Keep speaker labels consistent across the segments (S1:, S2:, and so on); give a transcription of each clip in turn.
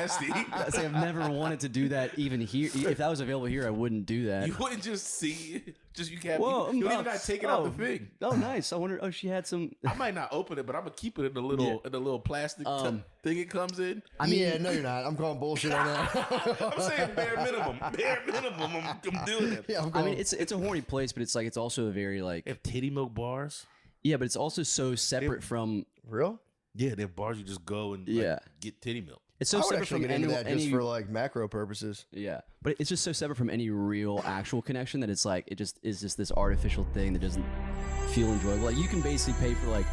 S1: nasty.
S2: I say I've never wanted to do that even here. If that was available here, I wouldn't do that.
S1: You wouldn't just see, you can't.
S2: Whoa,
S1: You don't even got to take it out the thing.
S2: Oh, nice. I wonder. Oh, she had some.
S1: I might not open it, but I'm gonna keep it in the little plastic thing it comes in.
S3: I mean, no, you're not. I'm calling bullshit on that.
S1: I'm saying bare minimum. Bare minimum. I'm doing it.
S3: Yeah,
S2: I mean, it's a horny place, but it's also a very like.
S1: They have titty milk bars.
S2: Yeah, but it's also so separate from.
S3: Real?
S1: Yeah, they have bars you just go and get titty milk.
S2: It's so
S3: I would
S2: separate
S3: actually
S2: from
S3: get into that just for like macro purposes.
S2: Yeah, but it's just so separate from any real actual connection that it's like it just is just this artificial thing that doesn't feel enjoyable. Like you can basically pay for like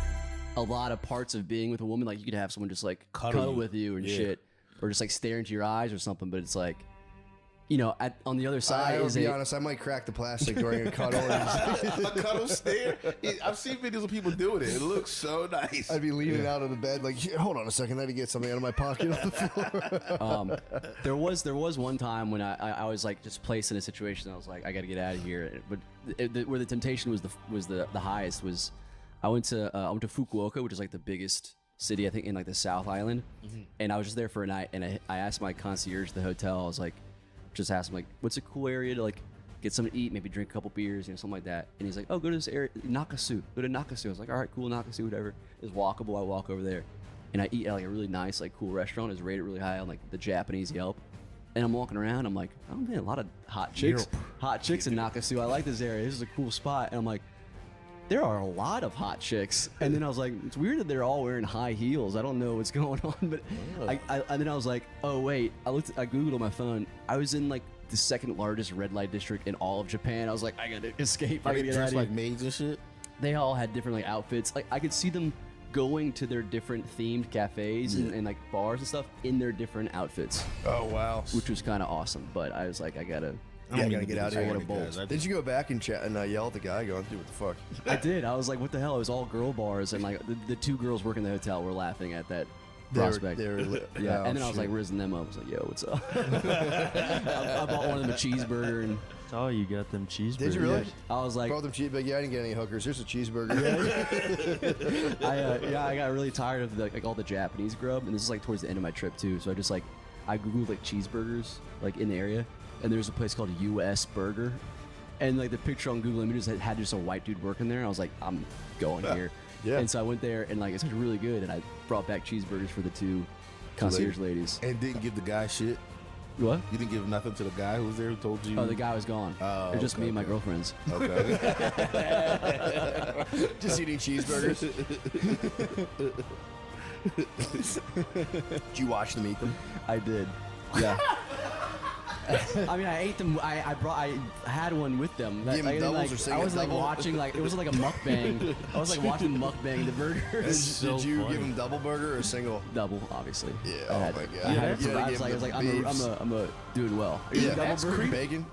S2: a lot of parts of being with a woman. Like you could have someone just like cuddle with you and shit, or just like stare into your eyes or something. But it's like, you know, on the other side,
S3: I'll be honest, I might crack the plastic during a cuddle.
S1: A cuddle stare. I've seen videos of people doing it. It looks so nice.
S3: I'd be leaning out of the bed like, hold on a second, I had to get something out of my pocket on the floor.
S2: There was one time when I was like just placed in a situation. I was like, I got to get out of here. But where the temptation was the highest was, I went to Fukuoka, which is like the biggest city I think in like the South Island, and I was just there for a night. And I asked my concierge at the hotel. I was like. Just asked him like, what's a cool area to like get something to eat, maybe drink a couple beers, you know, something like that. And he's like, oh, go to this area, Nakasu. Go to Nakasu. I was like, all right, cool, Nakasu, whatever. It's walkable. I walk over there, and I eat at like a really nice, like cool restaurant. It's rated really high on like the Japanese Yelp. And I'm walking around. I'm like, oh man, a lot of hot chicks in Nakasu. I like this area. This is a cool spot. And I'm like, there are a lot of hot chicks. And then I was like, it's weird that they're all wearing high heels. I don't know what's going on, but and then I was like, oh wait, I Googled on my phone. I was in like the second largest red light district in all of Japan. I was like, I gotta escape. I gotta get out of here.
S1: Like maids and shit.
S2: They all had different like outfits. Like I could see them going to their different themed cafes and like bars and stuff in their different outfits.
S3: Oh wow,
S2: which was kind of awesome. But I was like, I gotta
S3: get out of here.
S2: Bolt.
S3: Did you go back and chat and yell at the guy going, dude, what the fuck?
S2: I did. I was like, what the hell? It was all girl bars, and like the two girls working the hotel were laughing at that prospect.
S3: They were
S2: yeah. And then I was like rizzing them up. I was like, yo, what's up? I bought one of them a cheeseburger and.
S4: Oh, you got them cheeseburgers.
S3: Did you really?
S2: I was like,
S3: brought them cheeseburger. Yeah, I didn't get any hookers. Here's a cheeseburger.
S2: I got really tired of like all the Japanese grub, and this is like towards the end of my trip too. So I googled like cheeseburgers like in the area, and there's a place called US Burger, and like the picture on Google Images had just a white dude working there, and I was like, I'm going here.
S3: Yeah.
S2: And so I went there, and like it's really good, and I brought back cheeseburgers for the two concierge ladies.
S1: And didn't give the guy shit.
S2: What?
S1: You didn't give nothing to the guy who was there who told you?
S2: Oh, the guy was gone. Oh, it was just me and my girlfriends.
S1: Okay.
S3: Just eating cheeseburgers. Did you watch them eat them?
S2: I did. Yeah. I mean, I ate them. I had one with them.
S3: Give them doubles or single
S2: I was like
S3: double?
S2: watching like it was like a mukbang. I was like watching mukbang the burgers.
S3: Did you give them double burger or single?
S2: Double, obviously.
S3: Yeah.
S2: I had,
S3: oh my god.
S2: I was like, I'm doing well.
S3: Yeah.
S1: That's
S3: Double burger,
S1: creepy.
S3: bacon.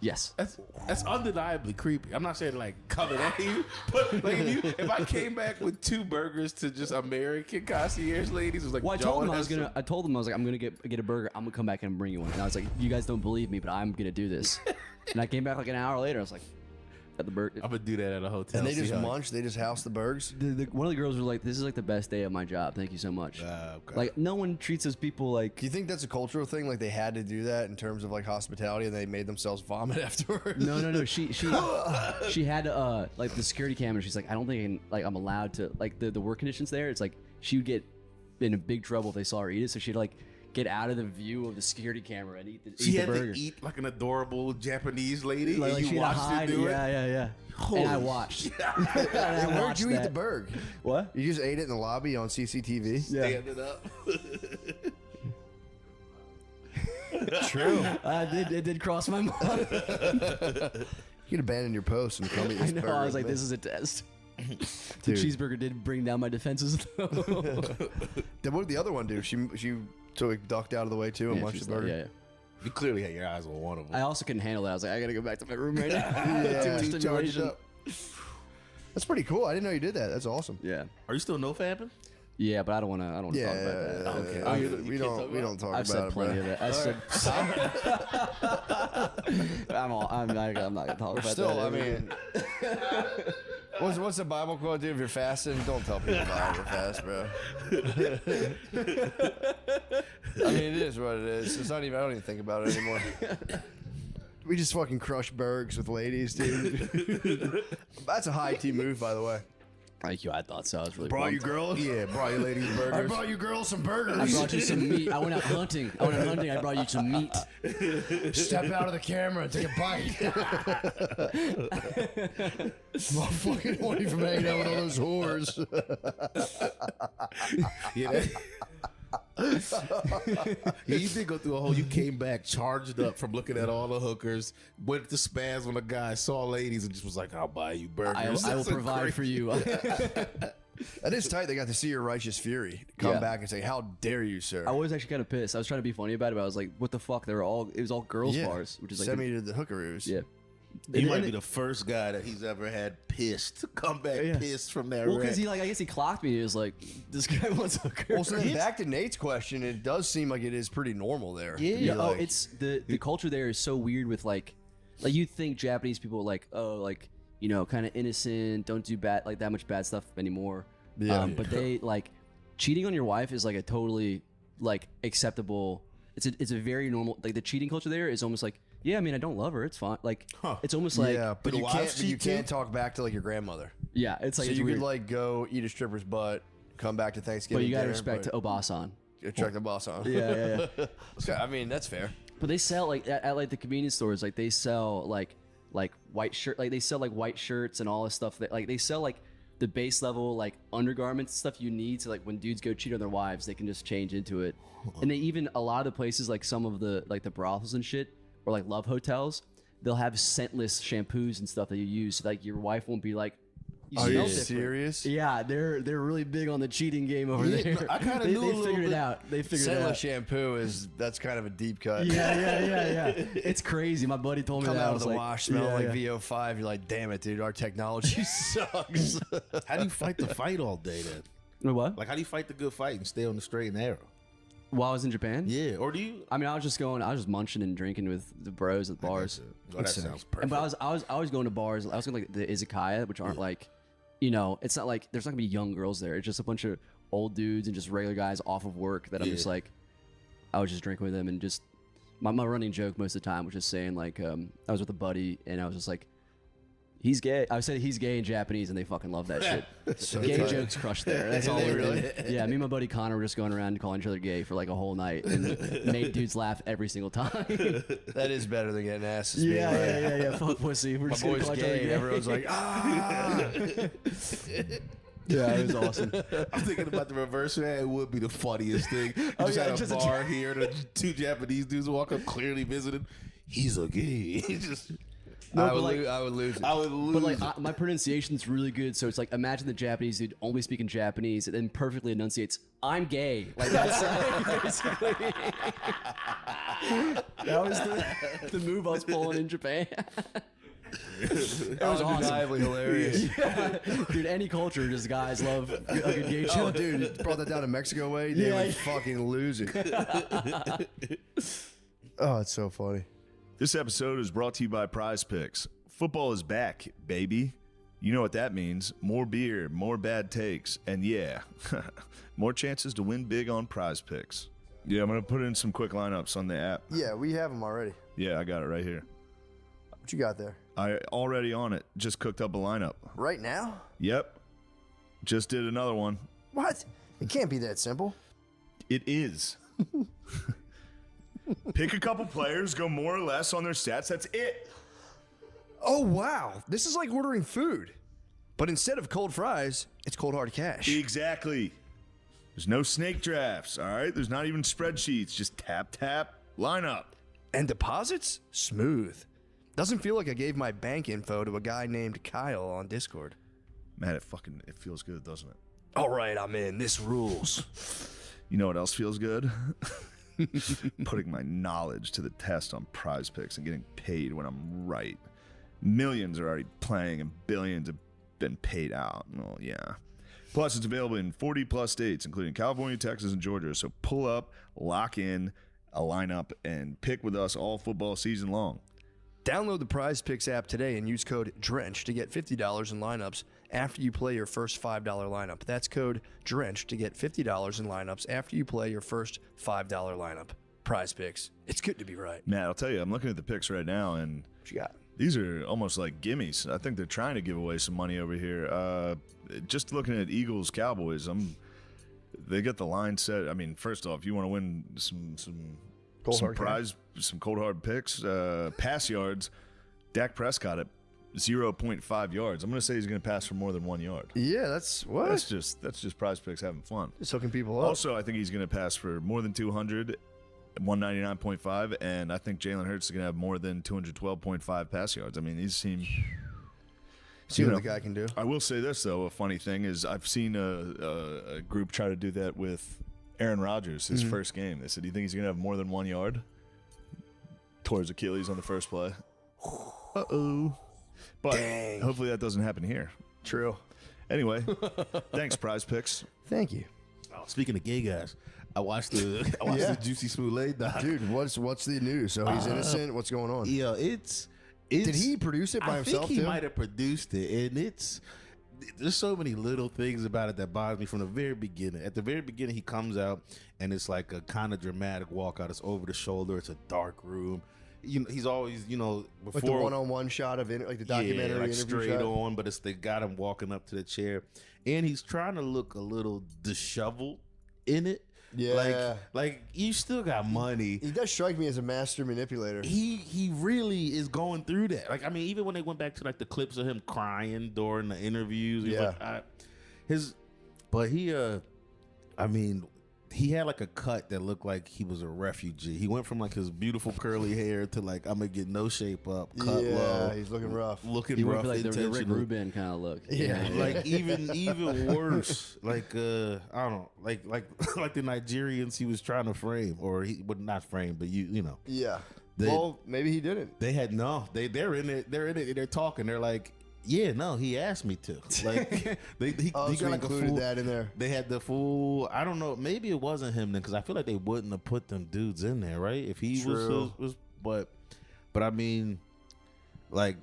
S2: Yes.
S1: That's undeniably creepy. I'm not saying like coming at you, but like if I came back with two burgers to just American concierge ladies, it was like,
S2: well, I told them I was like, I'm gonna get a burger. I'm gonna come back and bring you one. And I was like, you guys don't believe me, but I'm gonna do this. And I came back like an hour later. I was like, at the burger.
S1: I'm gonna do that at a hotel.
S3: And they just munch. They just house the burgers.
S2: One of the girls was like, "This is like the best day of my job. Thank you so much."
S1: Okay.
S2: Like no one treats those people like.
S3: Do you think that's a cultural thing? Like they had to do that in terms of like hospitality, and they made themselves vomit afterwards.
S2: No. She had like the security camera. She's like, I don't think I'm allowed to like the work conditions there. It's like she would get in a big trouble if they saw her eat it. So she'd like get out of the view of the security camera and eat the burger.
S1: To eat like an adorable Japanese lady.
S2: Like
S1: you watched her do it.
S2: Yeah. And I watched.
S3: And where'd you eat the burger?
S2: What?
S3: You just ate it in the lobby on CCTV?
S1: Stand it up.
S3: True.
S2: It did cross my mind.
S3: You could abandon your post and come eat this burger.
S2: I was like, this is a test. The
S3: Dude.
S2: cheeseburger did bring down my defenses though.
S3: Then what did the other one do? She so it ducked out of the way too and munched the burger?
S2: Yeah.
S1: You clearly had your eyes on one of them.
S2: I also couldn't handle it. I was like, I gotta go back to my room right now.
S3: Yeah,
S2: Too much
S3: charge it
S2: stimulation.
S3: up. That's pretty cool. I didn't know you did that. That's awesome.
S2: Yeah.
S1: Are you still no fabbing?
S2: Yeah, but I don't want to talk about that.
S3: Okay. We don't talk
S2: I've
S3: about
S2: said
S3: it,
S2: plenty
S3: bro.
S2: of it. I'm not gonna talk about
S3: Still,
S2: that.
S3: I mean, what's the Bible quote, dude? If you're fasting, don't tell people about it. You're fast, bro. I mean, it is what it is. It's not even. I don't even think about it anymore. We just fucking crush burgers with ladies, dude. That's a high tea move, by the way.
S2: Thank you. I thought so. I was really
S3: Brought you
S2: pumped.
S3: girls?
S1: Yeah, brought you ladies burgers.
S3: I brought you girls some burgers.
S2: I brought you some meat. I went out hunting. I brought you some meat.
S3: Step out of the camera and take a bite. I'm fucking horny from hanging out with all those whores.
S1: Yeah, yeah, you did go through a whole. You came back charged up from looking at all the hookers. Went to spaz when a guy saw ladies and just was like, "I'll buy you burgers.
S2: I will provide for you."
S3: That is tight. They got to see your righteous fury come
S2: Yeah.
S3: back and say, "How dare you, sir?"
S2: I was actually kind of pissed. I was trying to be funny about it, but I was like, "What the fuck?" It was all girls bars, which is like
S3: send me to the hookaroos.
S2: yeah.
S1: You might be the first guy that he's ever had pissed to come back pissed from that.
S2: Well, because
S1: wreck.
S2: I guess he clocked me. He was like, "This guy wants a girl."
S3: Well, so then back to Nate's question, it does seem like it is pretty normal there.
S1: Yeah.
S3: to be
S2: Yeah,
S3: like-
S2: it's the culture there is so weird with like you think Japanese people like kind of innocent, don't do bad that much bad stuff anymore.
S3: Yeah.
S2: But they like cheating on your wife is like a totally like acceptable. It's a very normal the cheating culture there is almost like I mean I don't love her, it's fine. Like it's almost like
S3: yeah, but
S1: the
S3: you
S1: wives
S3: can't. But you
S1: cheat too?
S3: can't talk back to like your grandmother.
S2: it's like
S3: So
S2: it's
S3: you
S2: weird.
S3: could like go eat a stripper's butt, come back to Thanksgiving.
S2: But you gotta
S3: dinner,
S2: respect Obasan.
S3: Check the boss on.
S2: Yeah.
S3: Yeah, I mean that's fair.
S2: But they sell like at like the convenience stores, like they sell like white shirt, like they sell like white shirts and all this stuff that like they sell like the base level like undergarments stuff you need to like when dudes go cheat on their wives, they can just change into it. And they even a lot of the places like some of the like the brothels and shit or like love hotels, they'll have scentless shampoos and stuff that you use so like your wife won't be like you
S3: Are
S2: smell
S3: you
S2: different.
S3: serious?
S2: Yeah, they're really big on the cheating game over
S1: Yeah,
S2: there.
S1: I kinda
S2: they,
S1: knew a
S2: they
S1: little
S2: figured it
S1: bit.
S2: out. They figured it
S3: Scentless
S2: out.
S3: shampoo that's kind of a deep cut.
S2: Yeah. It's crazy. My buddy told me
S3: Come
S2: that. I
S3: out of
S2: was
S3: the
S2: like,
S3: wash, smell
S2: yeah,
S3: like
S2: yeah.
S3: VO5. You're like, damn it, dude, our technology sucks.
S1: How do you fight the fight all day then?
S2: Wait, what?
S1: Like, how do you fight the good fight and stay on the straight and narrow?
S2: While I was in Japan?
S1: Yeah, or do you?
S2: I mean, I was just munching and drinking with the bros at bars.
S1: Oh, that sounds perfect.
S2: And but I was going to bars. I was going to like the izakaya, which aren't like, it's not like there's not gonna be young girls there. It's just a bunch of old dudes and just regular guys off of work that I'm just like, I was just drinking with them and just my running joke most of the time was just saying like, I was with a buddy and I was just like, he's gay. I said he's gay in Japanese and they fucking love that shit.
S3: So
S2: Gay
S3: tight.
S2: jokes crushed there. That's all.
S3: They
S2: we're
S3: really?
S2: doing. Yeah, me and my buddy Connor were just going around calling each other gay for like a whole night and made dudes laugh every single time.
S3: That is better than getting asses. being like,
S2: yeah. Fuck pussy. We're
S3: My
S2: just gonna
S3: boy's
S2: call each other
S3: gay. And everyone's like, ah.
S2: yeah, it was awesome.
S1: I'm thinking about the reverse of that. It would be the funniest thing. You just had a bar here, and two Japanese dudes walk up, clearly visiting. He's a gay. Just,
S3: I
S2: but
S3: would
S2: like-
S3: lose. I would lose it.
S1: I would lose.
S2: But like
S1: it.
S2: my pronunciation's really good, so it's like imagine the Japanese dude only speaking Japanese and then perfectly enunciates, "I'm gay." Like that's basically. That was the move I was pulling in Japan. It was awesome.
S3: Undeniably hilarious.
S2: Yeah. Dude, any culture, just guys love a good gay
S3: Oh,
S2: joke.
S3: dude, you brought that down to Mexico way. They
S2: Yeah.
S3: would fucking lose it. Oh, it's so funny.
S4: This episode is brought to you by Prize Picks. Football is back, baby. You know what that means. More beer, more bad takes, and yeah, more chances to win big on Prize Picks. Yeah, I'm going to put in some quick lineups on the app.
S3: Yeah, we have them already.
S4: Yeah, I got it right here.
S3: What you got there?
S4: I already on it. Just cooked up a lineup.
S3: Right now?
S4: Yep. Just did another one.
S3: What? It can't be that simple.
S4: It is. Pick a couple players, go more or less on their stats. That's it.
S3: Oh, wow. This is like ordering food. But instead of cold fries, it's cold hard cash.
S4: Exactly. There's no snake drafts, all right? There's not even spreadsheets. Just tap, tap, lineup.
S3: And deposits? Smooth. Doesn't feel like I gave my bank info to a guy named Kyle on Discord.
S4: Man, it feels good, doesn't it?
S3: All right, I'm in. This rules.
S4: You know what else feels good? Putting my knowledge to the test on Prize Picks and getting paid when I'm right. Millions are already playing and billions have been paid out. Oh, yeah. Plus, it's available in 40-plus states, including California, Texas, and Georgia. So pull up, lock in a lineup, and pick with us all football season long.
S3: Download the Prize Picks app today and use code DRENCH to get $50 in lineups after you play your first $5 lineup. That's code DRENCH to get $50 in lineups after you play your first $5 lineup. Prize Picks. It's good to be right.
S4: Matt, I'll tell you, I'm looking at the picks right now, and
S3: What you got?
S4: these are almost like gimmies. I think they're trying to give away some money over here. Just looking at Eagles Cowboys, they got the line set. I mean, first off, you want to win some cold hard picks, pass yards. Dak Prescott at 0.5 yards. I'm going to say he's going to pass for more than 1 yard.
S3: Yeah, that's what?
S4: That's just Prize Picks having fun.
S3: Just hooking people up.
S4: Also, I think he's going to pass for more than 200, 199.5, and I think Jalen Hurts is going to have more than 212.5 pass yards. I mean, these seem.
S3: See what the guy can do.
S4: I will say this though: a funny thing is, I've seen a group try to do that with Aaron Rodgers, his first game. They said, "Do you think he's going to have more than 1 yard?" Towards Achilles on the first play. Uh-oh. But
S3: Dang.
S4: hopefully that doesn't happen here.
S3: True.
S4: Anyway, thanks, Prize Picks.
S3: Thank you.
S1: Speaking of gay guys, I watched the Juicy Smollett doc.
S3: Dude, what's the news? So he's innocent? What's going on?
S1: Yeah, it's
S3: Did he produce it by himself,
S1: I think he
S3: too?
S1: might have produced it, and there's so many little things about it that bothers me from the very beginning. At the very beginning, he comes out, and it's like a kind of dramatic walkout. It's over the shoulder. It's a dark room. He's always, before
S3: Like the one-on-one shot of like the documentary
S1: like
S3: interview
S1: straight
S3: shot?
S1: on, but they got him walking up to the chair, and he's trying to look a little disheveled in it.
S3: Yeah.
S1: like you still got money.
S3: He does strike me as a master manipulator.
S1: He really is going through that. Like, I mean, even when they went back to like the clips of him crying during the interviews, he's
S3: Yeah.
S1: he had like a cut that looked like he was a refugee. He went from like his beautiful curly hair to like, I'm gonna get no shape up, cut low.
S3: He's looking rough.
S1: Looking
S2: He went
S1: rough,
S2: for like the Rick
S1: intentional.
S2: Rubin kind of look.
S3: Yeah.
S1: Like even worse. Like I don't know, like the Nigerians he was trying to frame, or he would not frame, but you know.
S3: Yeah.
S1: They-
S3: Well, maybe he didn't.
S1: They had they're in it, they're talking, they're like, yeah, no, he asked me to. Like he
S3: So
S1: got like a
S3: included
S1: full
S3: that in there.
S1: They had the full. I don't know. Maybe it wasn't him then, because I feel like they wouldn't have put them dudes in there, right? If he
S3: True.
S1: was, but I mean, like,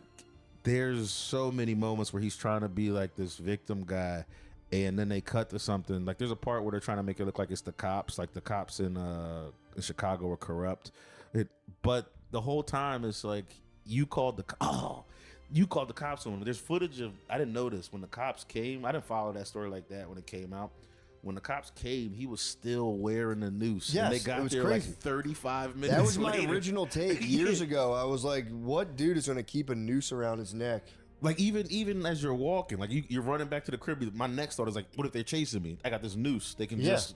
S1: there's so many moments where he's trying to be like this victim guy, and then they cut to something. Like, there's a part where they're trying to make it look like it's the cops. Like the cops in Chicago were corrupt, but the whole time it's like you called the cops on him. There's footage of, I didn't notice when the cops came. I didn't follow that story like that when it came out. When the cops came, he was still wearing a noose.
S3: Yes,
S1: and they
S3: it
S1: got
S3: was
S1: there
S3: crazy.
S1: like 35 minutes
S3: That was my
S1: later.
S3: original take years ago. I was like, what dude is going to keep a noose around his neck?
S1: Like, even as you're walking, like you're running back to the crib, my next thought is like, what if they're chasing me? I got this noose. They can just...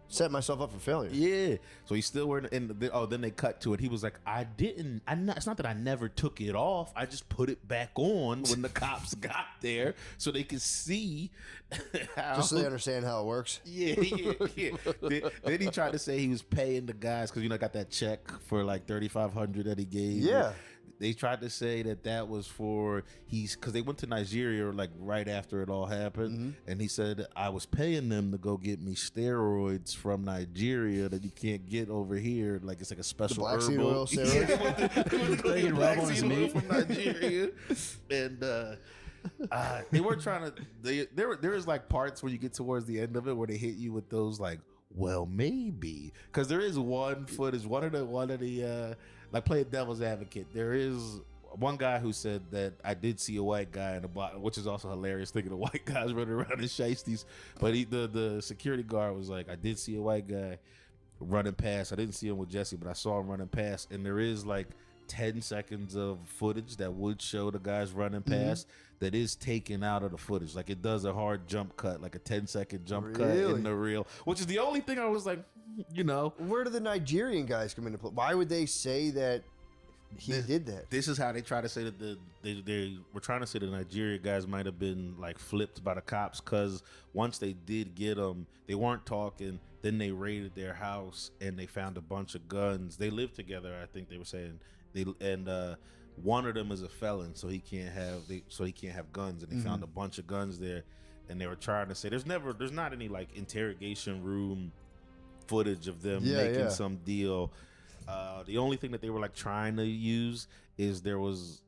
S3: Set myself up for failure.
S1: Yeah. So he's still wearing, and then they cut to it. He was like, it's not that I never took it off. I just put it back on when the cops got there so they could see how.
S3: Just so they understand how it works.
S1: Yeah. Then he tried to say he was paying the guys because, got that check for like $3,500 that he gave.
S3: Yeah.
S1: They tried to say that was for because they went to Nigeria like right after it all happened, and he said I was paying them to go get me steroids from Nigeria that you can't get over here. Like it's like a special
S3: Black seed
S1: herbal.
S3: oil steroids?
S1: They went to go get black seed oil from Nigeria, and they were trying to. There is like parts where you get towards the end of it where they hit you with those like, well, maybe, because there is one footage, one of the like, play devil's advocate. There is one guy who said that I did see a white guy in the bottom, which is also hilarious, thinking of white guys running around in shiesties. But the security guard was like, I did see a white guy running past. I didn't see him with Jesse, but I saw him running past. And there is like 10 seconds of footage that would show the guys running past that is taken out of the footage. Like, it does a hard jump cut, like a 10-second jump cut in the reel, which is the only thing I was like,
S3: Where do the Nigerian guys come into play? Why would they say that he did that?
S1: This is how they try to say that they were trying to say the Nigeria guys might have been like flipped by the cops, because once they did get them, they weren't talking. Then they raided their house and they found a bunch of guns. They lived together, I think they were saying. One of them is a felon, so he can't have guns, and they found a bunch of guns there. And they were trying to say there's not any like interrogation room footage of them making some deal. The only thing that they were like trying to use is there was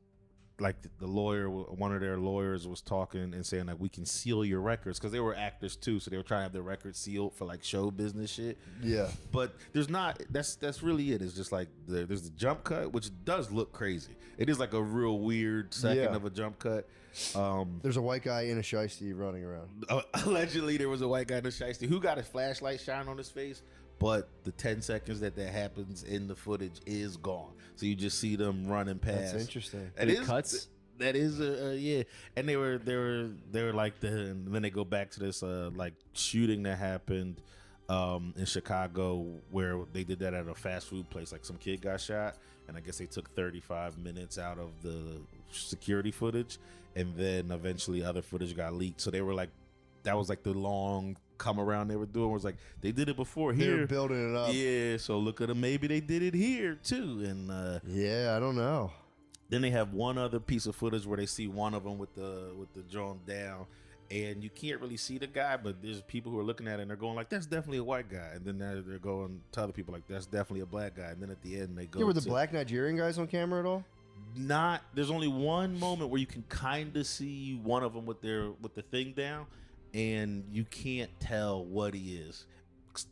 S1: like the lawyer, one of their lawyers was talking and saying like we can seal your records because they were actors too, so they were trying to have their records sealed for like show business shit.
S3: Yeah,
S1: but there's not. That's really it. It's just like there's the jump cut, which does look crazy. It is like a real weird second of a jump cut.
S3: There's a white guy in a shiesty running around.
S1: Allegedly, there was a white guy in a shiesty who got his flashlight shine on his face. But the 10 seconds that happens in the footage is gone. So you just see them running past.
S3: That's interesting.
S1: And
S2: it cuts.
S1: That is yeah. And they were like and then they go back to this like shooting that happened in Chicago where they did that at a fast food place. Like some kid got shot, and I guess they took 35 minutes out of the security footage, and then eventually other footage got leaked. So they were like, that was like the long come around they were doing was like they did it before here.
S3: They're building it up.
S1: Yeah, so look at them. Maybe they did it here too. And
S3: yeah, I don't know.
S1: Then they have one other piece of footage where they see one of them with the drone down, and you can't really see the guy, but there's people who are looking at it and they're going like, "That's definitely a white guy," and then they're going to other people like, "That's definitely a black guy," and then at the end they go.
S3: Yeah, were the black Nigerian guys on camera at all?
S1: Not. There's only one moment where you can kind of see one of them with the thing down. And you can't tell what he is.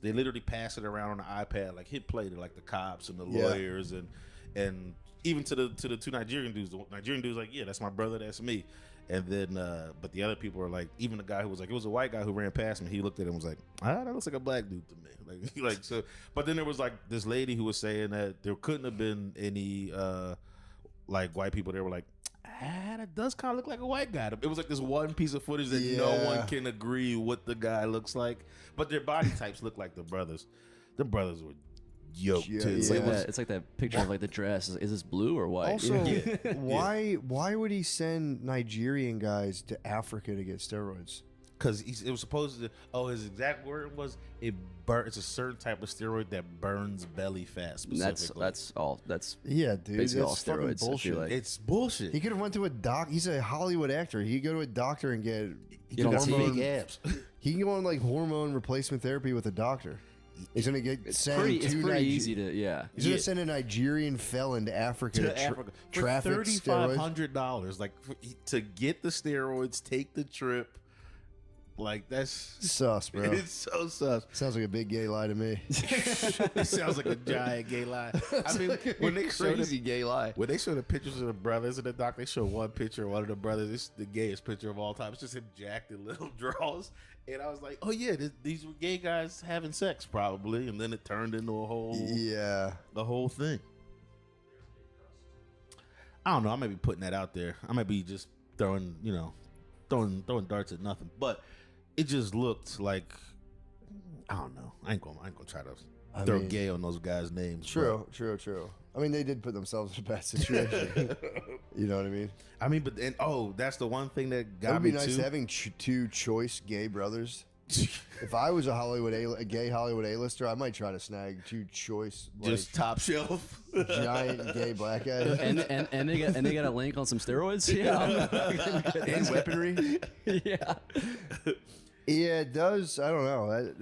S1: They literally pass it around on the iPad, like hit play to like the cops and the lawyers and even to the two Nigerian dudes. The Nigerian dude's like, yeah, that's my brother, that's me. And then, but the other people are like, even the guy who was like, it was a white guy who ran past me. He looked at him and was like, that looks like a black dude to me. Like so. But then there was like this lady who was saying that there couldn't have been any like white people. They were like, that does kind of look like a white guy. It was like this one piece of footage that no one can agree what the guy looks like, but their body types look like the brothers. The brothers were yoked too.
S2: It's like that picture of like the dress. Is this blue or white?
S3: Also, why would he send Nigerian guys to Africa to get steroids?
S1: Because it was supposed to. His exact word was it's a certain type of steroid that burns belly fat. Specifically.
S2: That's all. That's
S3: dude.
S2: Basically
S3: that's
S2: all steroids.
S3: Bullshit.
S2: Like.
S1: It's bullshit.
S3: He could have went to a doc. He's a Hollywood actor. He could go to a doctor and get
S1: big abs.
S3: He can go on like hormone replacement therapy with a doctor. He's gonna get sent.
S2: It's pretty easy to He's
S3: gonna send a Nigerian felon to Africa to traffic
S1: $3,500, like to get the steroids, take the trip. Like that's
S3: sus, bro.
S1: It's so sus.
S3: Sounds like a big gay lie to me.
S1: It sounds like a giant gay lie. I mean, when they show
S2: gay lie.
S1: When they show the pictures of the brothers in the doc, they show one picture of one of the brothers. It's the gayest picture of all time. It's just him jacked in little draws. And I was like, oh yeah, these were gay guys having sex probably. And then it turned into the whole thing. I don't know. I might be putting that out there. I might be just throwing darts at nothing. But it just looked like, I don't know. I ain't gonna try to throw gay on those guys' names.
S3: True. I mean, they did put themselves in a bad situation. You know what I mean?
S1: I mean, but that's the one thing that got me.
S3: It would be nice having two choice gay brothers. If I was a gay Hollywood A-lister, I might try to snag two choice,
S1: just top shelf,
S3: giant gay black guys,
S2: and they got a link on some steroids,
S3: and weaponry. Yeah, it does. I don't know.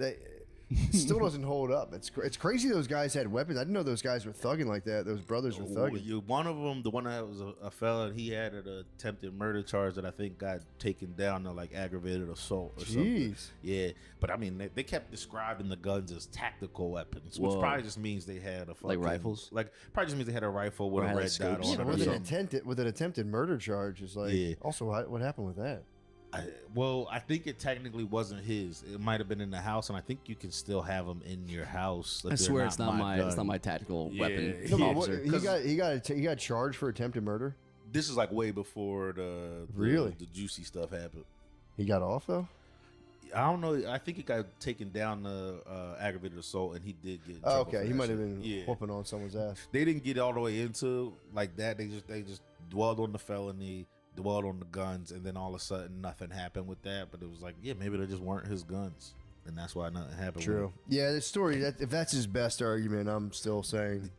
S3: It still doesn't hold up. It's crazy those guys had weapons. I didn't know those guys were thugging like that. Those brothers were thugging.
S1: One of them, the one that was a felon, he had an attempted murder charge that I think got taken down to like aggravated assault or something. Yeah, but I mean, they kept describing the guns as tactical weapons, which probably just means they had a fucking,
S2: like rifles.
S1: Like probably just means they had a rifle with a red dot on it.
S3: With an attempted murder charge is like. Yeah. Also, what happened with that?
S1: I think it technically wasn't his. It might have been in the house, and I think you can still have them in your house.
S2: I swear it's not my tactical weapon.
S3: He got charged for attempted murder.
S1: This is like way before the juicy stuff happened.
S3: He got off though.
S1: I don't know. I think it got taken down to aggravated assault, and he did get.
S3: He might have been whooping on someone's ass.
S1: They didn't get all the way into like that. They just dwelled on the felony. Dwelled on the guns, and then all of a sudden nothing happened with that. But it was like, maybe they just weren't his guns, and that's why nothing happened.
S3: True. Yeah, the story. If that's his best argument, I'm still saying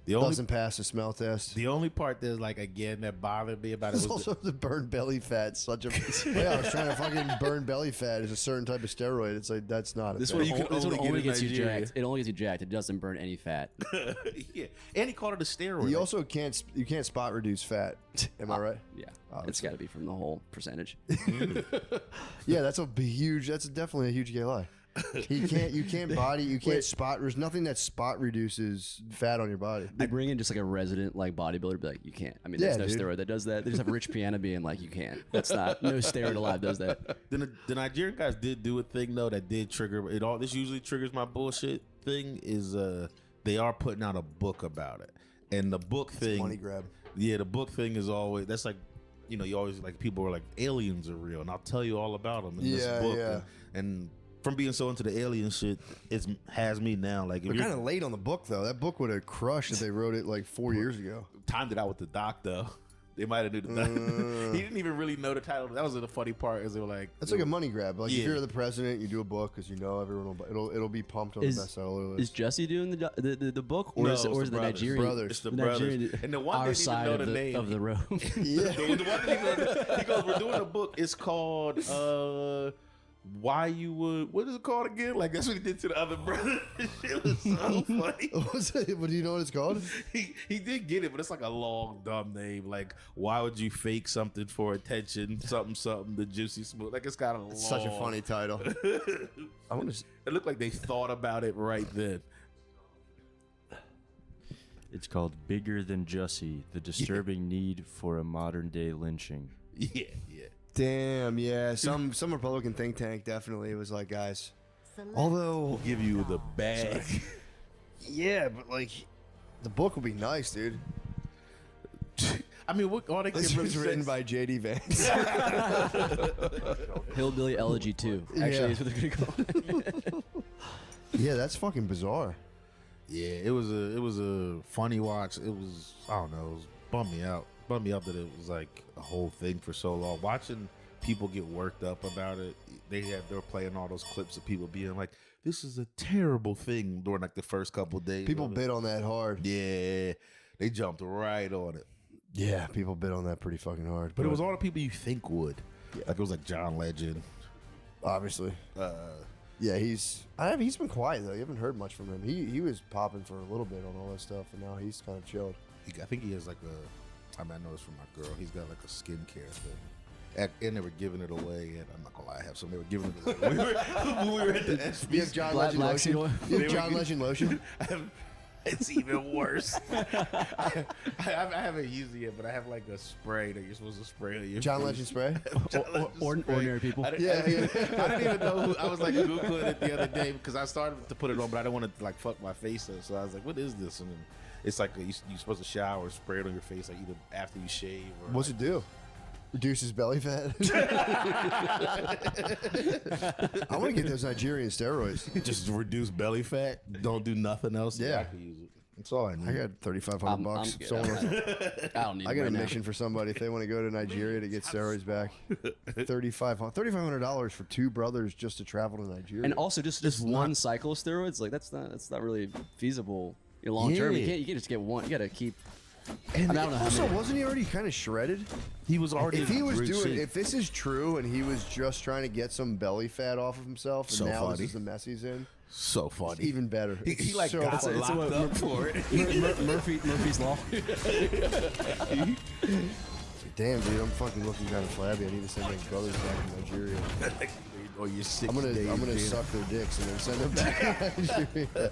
S1: The only
S3: Doesn't pass the smell test.
S1: the only part that's like again that bothered me about it
S3: It's
S1: was
S3: also the burn belly fat. Such a yeah. I was trying to fucking burn belly fat is a certain type of steroid. It's like that's not.
S2: This
S3: a
S2: one,
S3: thing.
S1: you can
S2: this one
S1: only get
S2: only
S1: in
S2: gets you
S1: Nigeria.
S2: jacked. It only gets you jacked. It doesn't burn any fat.
S1: yeah, and he called it a steroid.
S3: You also can't spot reduce fat. Am I right?
S2: Yeah,
S3: Oh,
S2: it's got to be from the whole percentage.
S3: Yeah, that's huge. That's definitely a huge gay lie. You can't spot. There's nothing that spot reduces fat on your body.
S2: They bring in just like a resident like bodybuilder, be like, you can't. I mean,
S3: Yeah,
S2: there's no
S3: dude.
S2: steroid that does that. They just have Rich Piana being like, you can't. That's not no steroid alive does that.
S1: The Nigerian guys did do a thing though that did trigger it all. This usually triggers my bullshit thing. Is they are putting out a book about it, and the book thing,
S3: Money grab.
S1: Yeah, the book thing is always that's like, you know, you always like people are like aliens are real, and I'll tell you all about them in this
S3: Yeah,
S1: book.
S3: yeah.
S1: And from being so into the alien shit, it has me now. Like if
S3: They're
S1: you're
S3: kind of late on the book though. That book would have crushed if they wrote it like 4 years ago.
S1: timed it out with the doc though. They might have knew the doc. He didn't even really know the title. That was the funny part. Is they were like,
S3: It's like a money grab. Like
S1: Yeah.
S3: if you're the president, you do a book because you know everyone will. It'll be pumped on
S2: Is-
S3: the bestseller
S2: Is
S3: list.
S2: Jesse doing the book, or
S1: No,
S2: is it,
S1: it's
S2: or is
S1: the
S2: the
S1: brothers.
S2: Nigerian
S3: Brothers.
S1: It's the
S2: the
S1: brothers.
S2: Nigerian,
S1: And the one
S2: our
S1: didn't even
S2: side
S1: know
S2: of
S1: the
S2: the
S1: name.
S2: of the road?
S3: Yeah.
S1: the one thing he goes, we're doing a book. It's called Why You Would. What is it called again? Like that's what he did to the other brother. It was so funny.
S3: What do you know what it's called?
S1: He did get it, but it's like a long dumb name. Like why would you fake something for attention? Something the juicy smooth. Like it's got a long.
S3: Such a funny title. I want to.
S1: It looked like they thought about it right then.
S5: It's called Bigger Than Jussie, The Disturbing Need for a Modern Day Lynching.
S1: Yeah.
S3: Damn, yeah. Some Republican think tank definitely was like, guys. Although,
S1: We'll give you the bag.
S3: yeah, but like, the book will be nice, dude.
S1: I mean, what all they
S3: This
S1: can
S3: was
S1: really
S3: written
S1: say-
S3: by J.D. Vance.
S2: Hillbilly Elegy 2. Actually,
S3: Yeah.
S2: is what they're gonna call it.
S3: Yeah, that's fucking bizarre.
S1: Yeah, it was a funny watch. It was I don't know, it was bummed me out. Bummed me out that it was like a whole thing for so long. Watching people get worked up about it. They were playing all those clips of people being like, "This is a terrible thing" during like the first couple of days.
S3: People
S1: of it.
S3: bid on that hard.
S1: Yeah, they jumped right on it.
S3: Yeah, people bid on that pretty fucking hard.
S1: But it was all the people you think would. Yeah. Like it was like John Legend.
S3: obviously. Yeah, he's been quiet though. You haven't heard much from him. He was popping for a little bit on all that stuff, and now he's kind of chilled.
S1: I think he has like I noticed from my girl, he's got like a skincare thing. And they were giving it away, and I'm not gonna lie, I have some. They were giving it away. We were at the SB.
S3: You have John
S2: Black-
S3: Legend
S2: black seed
S3: lotion.
S2: oil?
S3: You have John Legend lotion.
S1: It's even worse. I haven't used it yet, but I have like a spray that you're supposed to spray on your
S3: John
S1: face.
S3: Legend spray.
S2: Ordinary people.
S1: I didn't even know who. I was like Googling it the other day because I started to put it on, but I didn't want to like fuck my face up. So I was like, "What is this?" And then it's like you're supposed to shower, spray it on your face, like either after you shave or.
S3: What's it do? Reduces belly fat. I want to get those Nigerian steroids.
S1: just reduce belly fat? Don't do nothing else.
S3: Yeah.
S1: I can use it. That's all I need.
S3: I got $3,500 bucks.
S2: good.
S3: Someone else-
S2: I don't need
S3: I
S2: it
S3: got
S2: right
S3: a
S2: now.
S3: mission for somebody if they want to go to Nigeria to get steroids back. $3,500 for two brothers just to travel to Nigeria.
S2: And also, just one cycle of steroids, like that's not really feasible long term.
S1: Yeah.
S2: You can't just get one. You got to keep.
S3: And
S2: I don't know how
S3: also,
S2: many.
S3: wasn't he already kind of shredded?
S1: He was already.
S3: If he was
S1: in
S3: doing,
S1: shape.
S3: if this is true, and he was just trying to get some belly fat off of himself, and
S1: So
S3: now
S1: funny.
S3: this is the mess he's in,
S1: so
S3: it's
S1: funny.
S3: even better.
S1: He
S3: It's
S1: like
S3: so
S1: got
S3: funny.
S1: locked up for it.
S2: Murphy's law.
S3: Damn, dude, I'm fucking looking kind of flabby. I need to send my brothers back to Nigeria.
S1: Or you're 6
S3: I'm
S1: days
S3: gonna
S1: in.
S3: suck their dicks and then send them back to Nigeria.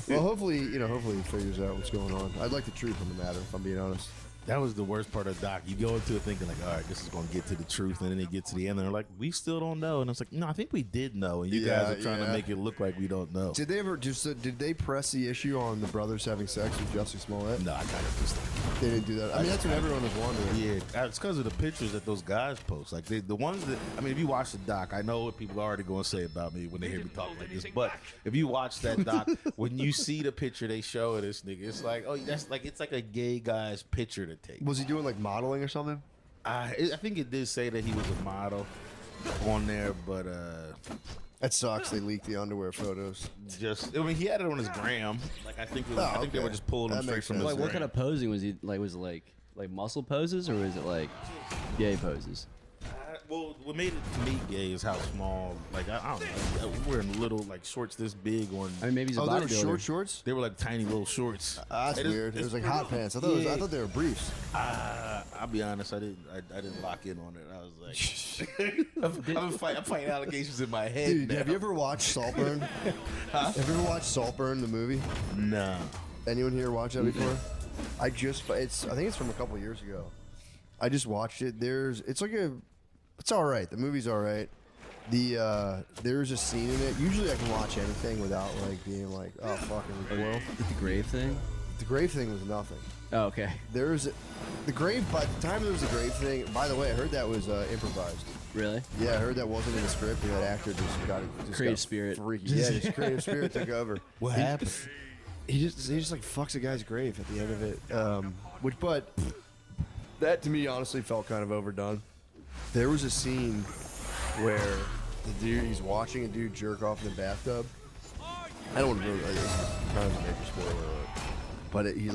S3: Well, hopefully he figures out what's going on. I'd like the truth on the matter, if I'm being honest.
S1: That was the worst part of Doc. You go into it thinking like, all right, this is going to get to the truth, and then they get to the end, and they're like, we still don't know. And it's like, no, I think we did know, and you guys are trying to make it look like we don't know.
S3: Did they ever did they press the issue on the brothers having sex with Jussie Smollett?
S1: No, I kind of just
S3: They didn't do that. I mean, that's what everyone was wondering.
S1: yeah, it's because of the pictures that those guys post. Like the ones that I mean, if you watch the doc, I know what people are already going to say about me when they hear me talk like this. But if you watch that doc, when you see the picture they show of this nigga, it's like, oh, that's like it's like a gay guy's picture to take.
S3: Was he doing like modeling or something?
S1: I think it did say that he was a model on there, but
S3: That sucks. They leaked the underwear photos.
S1: I mean, he had it on his gram. Like I think I think they were just pulling him
S3: That
S1: straight
S3: makes
S1: from
S3: sense.
S1: his
S2: Like, what kind
S1: gram.
S2: of posing was he like? Was it like muscle poses, or was it like gay poses?
S1: Well, what made it to me gay is how small. Like I don't know. We were in little like shorts this big on.
S2: I mean, maybe he's a
S3: Oh, they were
S2: bodybuilder.
S3: short shorts?
S1: They were like tiny little shorts.
S3: That's weird. It was like hot pants. I thought they were briefs.
S1: I'll be honest. I didn't lock in on it. I was like, I'm fighting allegations in my head.
S3: Dude,
S1: now.
S3: have you ever watched Saltburn? Have you ever watched Saltburn, the movie?
S1: No.
S3: Anyone here watch that before? I think it's from a couple years ago. I just watched it. It's all right. The movie's all right. There's a scene in it. Usually I can watch anything without like being like, oh fucking recoil.
S2: The grave thing.
S3: The grave thing was nothing.
S2: Oh, okay.
S3: The grave. By the time there was the grave thing, by the way, I heard that was improvised.
S2: Really?
S3: Yeah, I heard that wasn't in the script. And that actor
S2: Creative
S3: got
S2: spirit.
S3: freaky. Yeah, just creative spirit took over.
S1: What happened?
S3: He just like fucks a guy's grave at the end of it. But that to me honestly felt kind of overdone. There was a scene where he's watching a dude jerk off in the bathtub. I don't want to really like, this is kind of a major spoiler alert, but he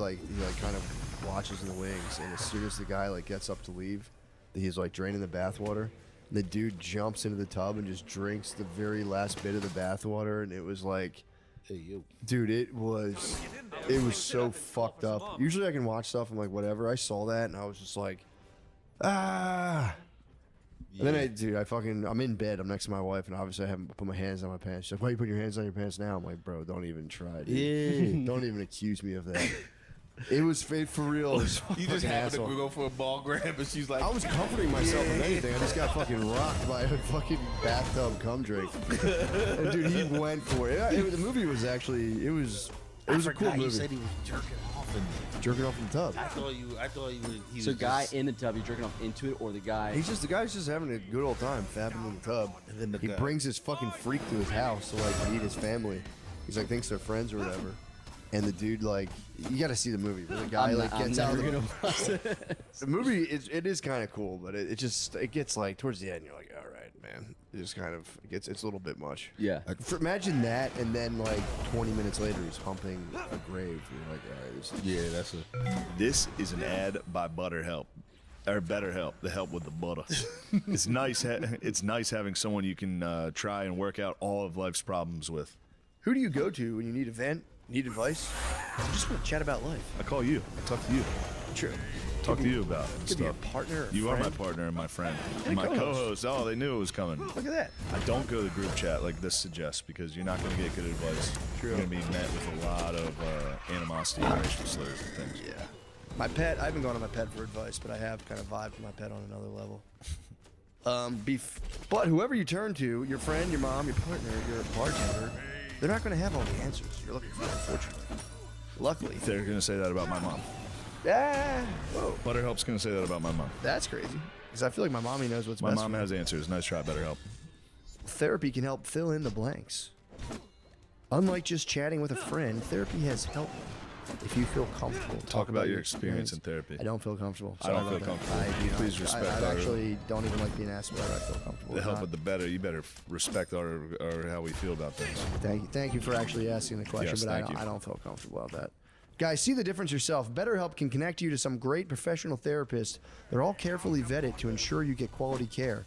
S3: kind of watches in the wings, and as soon as the guy like gets up to leave, he's like draining the bathwater. The dude jumps into the tub and just drinks the very last bit of the bathwater, and it was like,
S1: Hey, yo.
S3: dude, it was so fucked up. Usually I can watch stuff and like whatever. I saw that and I was just like, ah. And then I'm in bed. I'm next to my wife, and obviously I haven't put my hands on my pants. She's like, why you put your hands on your pants now? I'm like, bro, don't even try, dude.
S1: Yeah.
S3: Don't even accuse me of that. It was fake for real.
S1: You just happened to go for a ball grab, and she's like,
S3: I was comforting myself with anything. I just got fucking rocked by a fucking bathtub cum drink. And dude, he went for it. The movie was actually, it was a cool movie.
S1: You said he was jerking off in
S3: Jerking off in the tub.
S1: I thought you he
S2: So
S1: was
S2: guy
S1: just,
S2: in the tub, you're jerking off into it, or the guy?
S3: The guy's just having a good old time fapping in the tub.
S1: And then the
S3: He
S1: guy-
S3: brings his fucking freak to his house to like meet his family. He's like thinks they're friends or whatever. And the dude like, you got to see the movie. Where the guy gets out. The movie it is kind of cool, but it gets like towards the end. You're like, all right, man. It just kind of it's a little bit much.
S2: Yeah.
S3: Imagine that, and then like 20 minutes later, he's humping a grave. You're like, all right, this is
S4: This is an ad by ButterHelp. Or BetterHelp, the help with the butter. It's nice. It's nice having someone you can try and work out all of life's problems with.
S3: Who do you go to when you need a vent, need advice? You just want to chat about life.
S4: I call you. I talk to you.
S3: True.
S4: Talk to you about
S3: Could be a
S4: stuff.
S3: partner.
S4: You are my partner and my friend. And my co-host. Oh, they knew it was coming.
S3: Look at that.
S4: I don't go to the group chat like this suggests because you're not going to get good advice.
S3: True.
S4: You're going to be met with a lot of animosity and racial slurs and things.
S3: Yeah. My pet, I haven't gone to my pet for advice, but I have kind of vibed with my pet on another level. But whoever you turn to, your friend, your mom, your partner, your bartender, they're not going to have all the answers you're looking for, unfortunately. Luckily.
S4: They're going to say that about my mom.
S3: Whoa.
S4: ButterHelp's going to say that about my mom.
S3: That's crazy. Because I feel like my mommy knows what's
S4: My
S3: best
S4: mom
S3: for me.
S4: has answers. Nice try, BetterHelp.
S3: Therapy can help fill in the blanks. Unlike just chatting with a friend, therapy has helped if you feel comfortable.
S4: Talk about your experience in therapy.
S3: I don't feel comfortable.
S4: I don't
S3: Sorry
S4: feel
S3: about that.
S4: comfortable.
S3: I do not.
S4: Please respect
S3: I
S4: our-
S3: actually don't even like being asked whether I feel comfortable.
S4: The
S3: or
S4: help
S3: not.
S4: with the better. You better respect our how we feel about things.
S3: Thank you for actually asking the question,
S4: Yes,
S3: but
S4: thank you.
S3: I don't feel comfortable about that. Guys, see the difference yourself. BetterHelp can connect you to some great professional therapists. They're all carefully vetted to ensure you get quality care.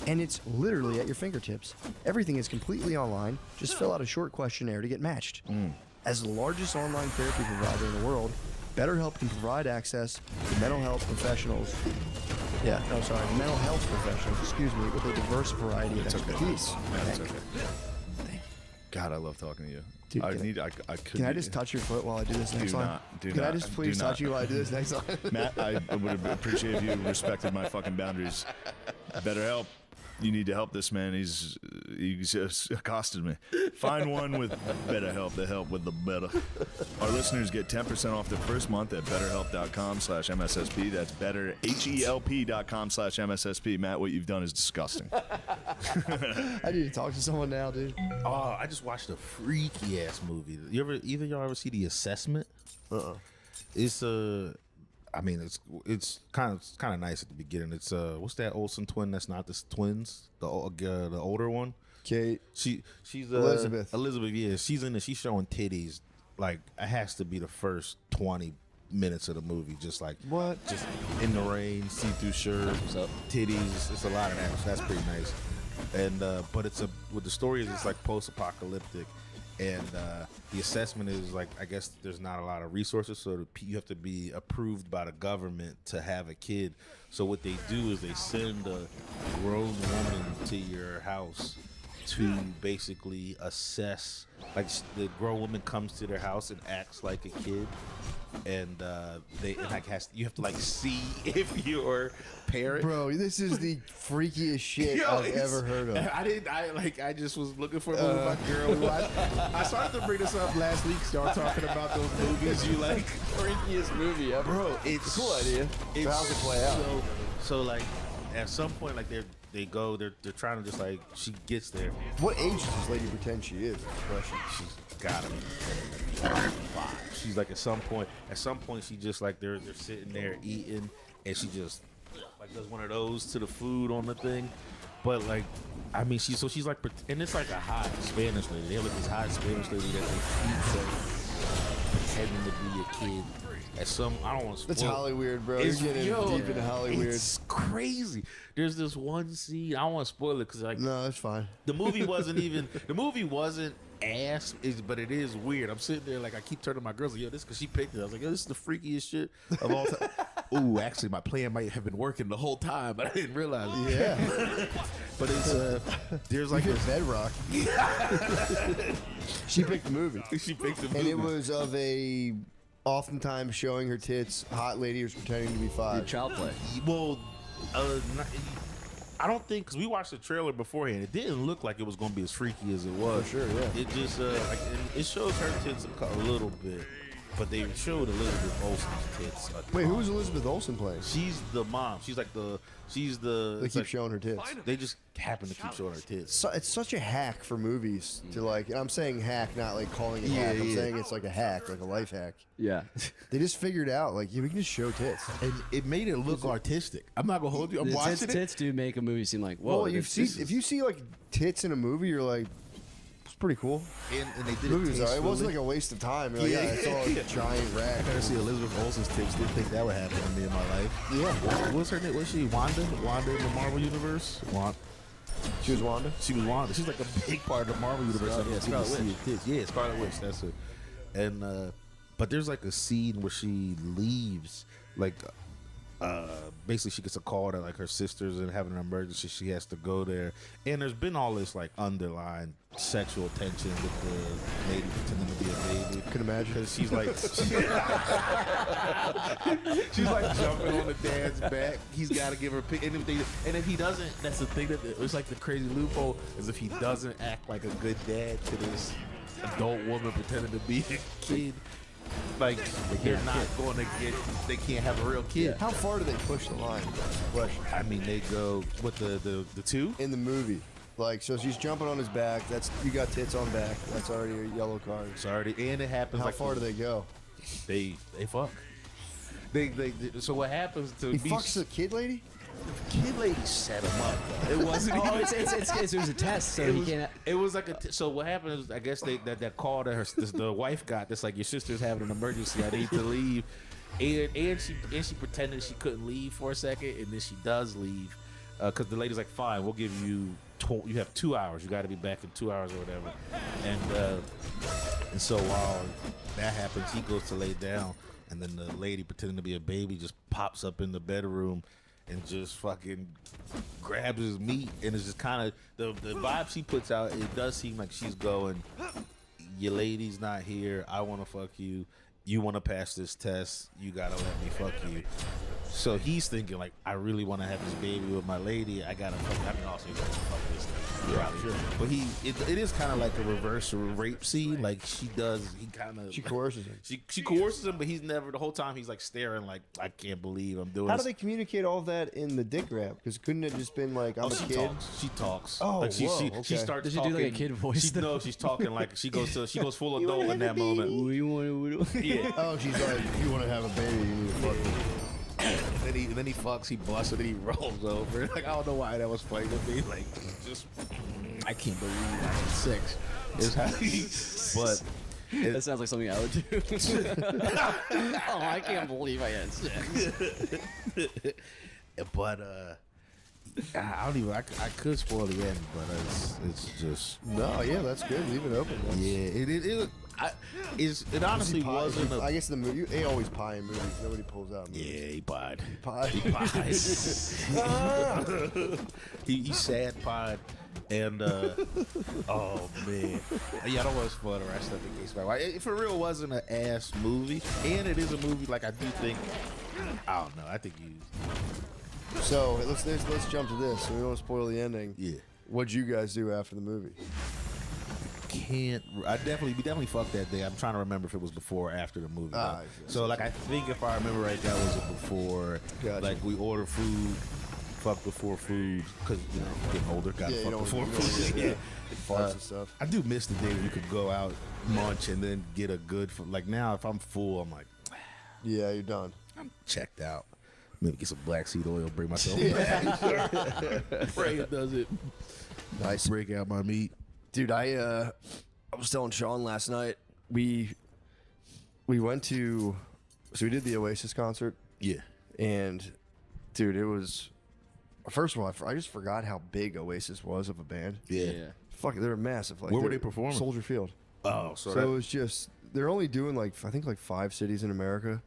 S3: And it's literally at your fingertips. Everything is completely online. Just fill out a short questionnaire to get matched. As the largest online therapy provider in the world, BetterHelp can provide access to mental health professionals. Mental health professionals, with a diverse variety of expertise.
S4: That's okay. God, I love talking to you.
S3: Dude,
S4: I could.
S3: Can I just touch your foot while I do this next
S4: Do
S3: line?
S4: not. Do
S3: Can I
S4: not.
S3: just
S4: Do
S3: please touch
S4: not.
S3: you while I do this next line?
S4: Matt, I would appreciate if you respected my fucking boundaries. BetterHelp. You need to help this man. He's just accosted me. Find one with BetterHelp to help with the better. Our listeners get 10% off their first month at betterhelp.com/MSSP. That's betterhelp.com/MSSP. Matt, what you've done is disgusting.
S3: I need to talk to someone now, dude.
S1: Oh, I just watched a freaky ass movie. Either of y'all ever see The Assessment? It's I mean, it's kind of nice at the beginning. It's what's that Olsen twin that's not the twins? The older one.
S3: Kate.
S1: She's
S3: Elizabeth.
S1: Elizabeth, yeah. She's in it. She's showing titties. Like, it has to be the first 20 minutes of the movie. Just like
S3: What?
S1: Just in the rain, see-through shirt,
S2: What's up?
S1: titties. It's a lot of that. So that's pretty nice. And but what the story is, it's like post-apocalyptic. And the assessment is like, I guess there's not a lot of resources, so you have to be approved by the government to have a kid. So what they do is they send a grown woman to your house to basically assess. Like, the grown woman comes to their house and acts like a kid, and you have to like see if your parent.
S3: Bro, this is the freakiest shit I've ever heard of.
S1: I just was looking for a movie with my girl. I started to bring this up last week. Start talking about those movies you like.
S2: Freakiest movie ever.
S1: Bro, it's
S3: a cool idea.
S1: It's
S3: How's it play out?
S1: So like, at some point, like they're trying to just like, she gets there.
S3: What age does this lady pretend she is? Question.
S1: She's gotta be 5. She's like, at some point she just like, they're sitting there eating, and she just like does one of those to the food on the thing. But like, I mean, she's like, and it's like a hot Spanish lady. They have like this hot Spanish lady that they feed, pretending to be a kid. At some, I don't want to spoil.
S3: That's Hollywood, bro. You're getting deep into Hollywood.
S1: It's crazy. There's this one scene. I don't want to spoil it because like,
S3: No, that's fine.
S1: the movie wasn't ass, but it is weird. I'm sitting there like, I keep turning to my girls like, yo, this because she picked it. I was like, yo, this is the freakiest shit of all time. Ooh, actually, my plan might have been working the whole time, but I didn't realize it.
S3: Yeah.
S1: But it's there's like
S3: You're
S1: this.
S3: bedrock. She picked the movie.
S1: She picked the movie.
S3: And it was of a oftentimes showing her tits, hot lady who's pretending to be 5.
S2: Child play.
S1: Well, I don't think, because we watched the trailer beforehand, it didn't look like it was going to be as freaky as it was.
S3: For sure, yeah.
S1: It just like it shows her tits a little bit, but they showed Elizabeth Olsen's tits.
S3: Wait, who was Elizabeth Olsen playing?
S1: She's the mom. She's like the.
S3: They keep showing her tits.
S1: They just happen to keep showing her tits.
S3: So, it's such a hack for movies to like, and I'm saying hack, not like calling it hack. I'm
S1: yeah.
S3: saying it's like a hack, like a life hack.
S2: Yeah.
S3: They just figured out like, yeah, we can just show tits.
S1: And it made it look artistic. I'm not gonna hold you. I'm
S2: The
S1: watching
S2: tits do make a movie seem like, whoa.
S3: Well, if you see like tits in a movie, you're like, it's pretty cool.
S1: And they did
S3: The movie
S1: it
S3: was alright. It wasn't like a waste of time. You're like, yeah, it's all a giant rack.
S1: I never see Elizabeth Olsen's tits. Didn't think that would happen to me in my life.
S3: Yeah.
S1: What's her name? Was she Wanda? Wanda in the Marvel universe?
S3: She was Wanda.
S1: She was Wanda. She's like a big part of the Marvel universe.
S2: Scarlet Witch.
S1: Yeah, Scarlet Witch. That's it. And but there's like a scene where she leaves, like basically she gets a call that like her sister's and having an emergency. She has to go there, and there's been all this like underlying sexual tension with the lady pretending to be a baby.
S3: Can imagine.
S1: Because she's like, she's like jumping on the dad's back. He's got to give her pick, and if he doesn't, that's the thing that it's like the crazy loophole is if he doesn't act like a good dad to this adult woman pretending to be a kid. Like they're not going to get, they can't have a real kid.
S3: How far do they push the line? Question.
S1: I mean, they go with the two.
S3: In the movie, like, so she's jumping on his back. That's, you got tits on back. That's already a yellow card.
S1: It's already, and it happens.
S3: How
S1: like
S3: far do they go?
S1: They fuck. They so what happens to
S3: He
S1: be
S3: fucks the kid lady.
S1: kid lady set him up. It wasn't.
S2: Oh, it was a test, so he can't.
S1: It was like so what happened is, I guess that call that the wife got. That's like, your sister's having an emergency. I need to leave, and she pretended she couldn't leave for a second, and then she does leave, because the lady's like, fine, we'll give you. You have 2 hours. You got to be back in 2 hours or whatever. And so while that happens, he goes to lay down, and then the lady pretending to be a baby just pops up in the bedroom and just fucking grabs his meat, and it's just kind of the vibe she puts out. It does seem like she's going, your lady's not here, I want to fuck you, you want to pass this test, you gotta let me fuck you. So he's thinking like, I really want to have this baby with my lady, I gotta fuck. I mean, also, he wants to fuck this thing. Yeah, sure. But it is kind of like a reverse rape scene. Like he kind of.
S3: She coerces him.
S1: She coerces him, but he's never, the whole time he's like staring like, I can't believe I'm doing
S3: How
S1: this.
S3: do they communicate all that in the dick grab? Because couldn't it just been like, I'm a
S1: she
S3: kid?
S1: She talks.
S3: Oh,
S1: like she
S3: okay.
S1: starts
S2: Does she
S1: talking.
S2: do like a kid voice?
S1: No, she's talking like she goes full adult in that moment. Yeah.
S3: Oh, she's like, if you want to have a baby, you need to fuck me.
S1: And then he fucks, he busts, and then he rolls over. Like, I don't know why that was funny to me. Like, just I can't believe I had sex. It's how but
S2: That sounds like something I would do. Oh, I can't believe I had sex.
S1: but I don't even. I could spoil the end, but it's just
S6: No, yeah, that's good. Leave it open. That's,
S1: it honestly
S6: Pie-
S1: wasn't.
S6: I guess the movie. They always pie in movies. Nobody pulls out movies.
S1: Yeah, he pied.
S6: Pie.
S1: He pied. he sad pied. And oh man, yeah, I don't want to spoil the rest of the case. It for real wasn't an ass movie, and it is a movie. Like I do think, I don't know. I think you.
S6: So let's jump to this. So we don't want to spoil the ending.
S1: Yeah.
S6: What'd you guys do after the movie?
S1: We definitely fucked that day. I'm trying to remember if it was before or after the movie.
S6: Ah,
S1: so like I think if I remember right, that was it before.
S6: Gotcha.
S1: Like we ordered food. Fuck before food, because getting older, gotta
S6: Yeah, you
S1: fuck
S6: don't-
S1: before
S6: you don't
S1: food.
S6: wanna
S1: Yeah.
S6: Farts and stuff.
S1: I do miss the day when you could go out, munch, and then get a good. Like now, if I'm full, I'm like,
S6: Yeah, you're done.
S1: I'm checked out. Maybe get some black seed oil, bring myself back. Pray it does it.
S6: Nice.
S1: Break out my meat.
S3: Dude, I was telling Sean last night. We went to, so we did the Oasis concert,
S1: Yeah.
S3: and dude, it was. First of all, I just forgot how big Oasis was of a band.
S1: Yeah.
S3: Fuck, they were massive. Like,
S1: Where were they performing?
S3: Soldier Field.
S1: Oh,
S3: So it was just, they're only doing I think 5 cities in America.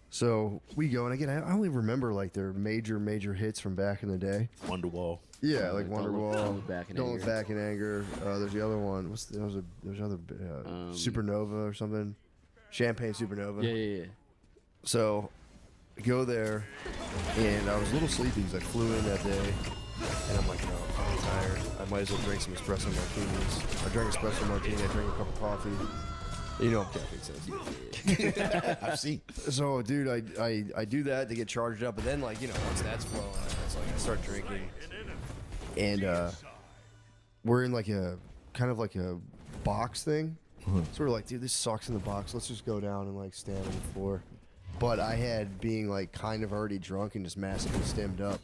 S3: So we go, and again, I only remember like their major hits from back in the day.
S1: Wonderwall.
S3: Yeah, like
S2: Don't
S3: Wonderwall.
S2: Don't Look Back in
S3: Don't
S2: Anger.
S3: Look Back in Anger. There's the other one. There's another Supernova or something. Champagne Supernova.
S2: Yeah.
S3: So go there, and I was a little sleepy because I flew in that day, and I'm like, no, I'm tired. I might as well drink some espresso martinis. I drank espresso martini. I drank a cup of coffee. You know what caffeine says.
S1: I've seen.
S3: So, dude, I do that to get charged up, but then once that's flowing, it's like I start drinking, and we're in like a kind of like a box thing. So we're like, dude, this sucks in the box. Let's just go down and like stand on the floor. But I had, being like kind of already drunk and just massively stemmed up,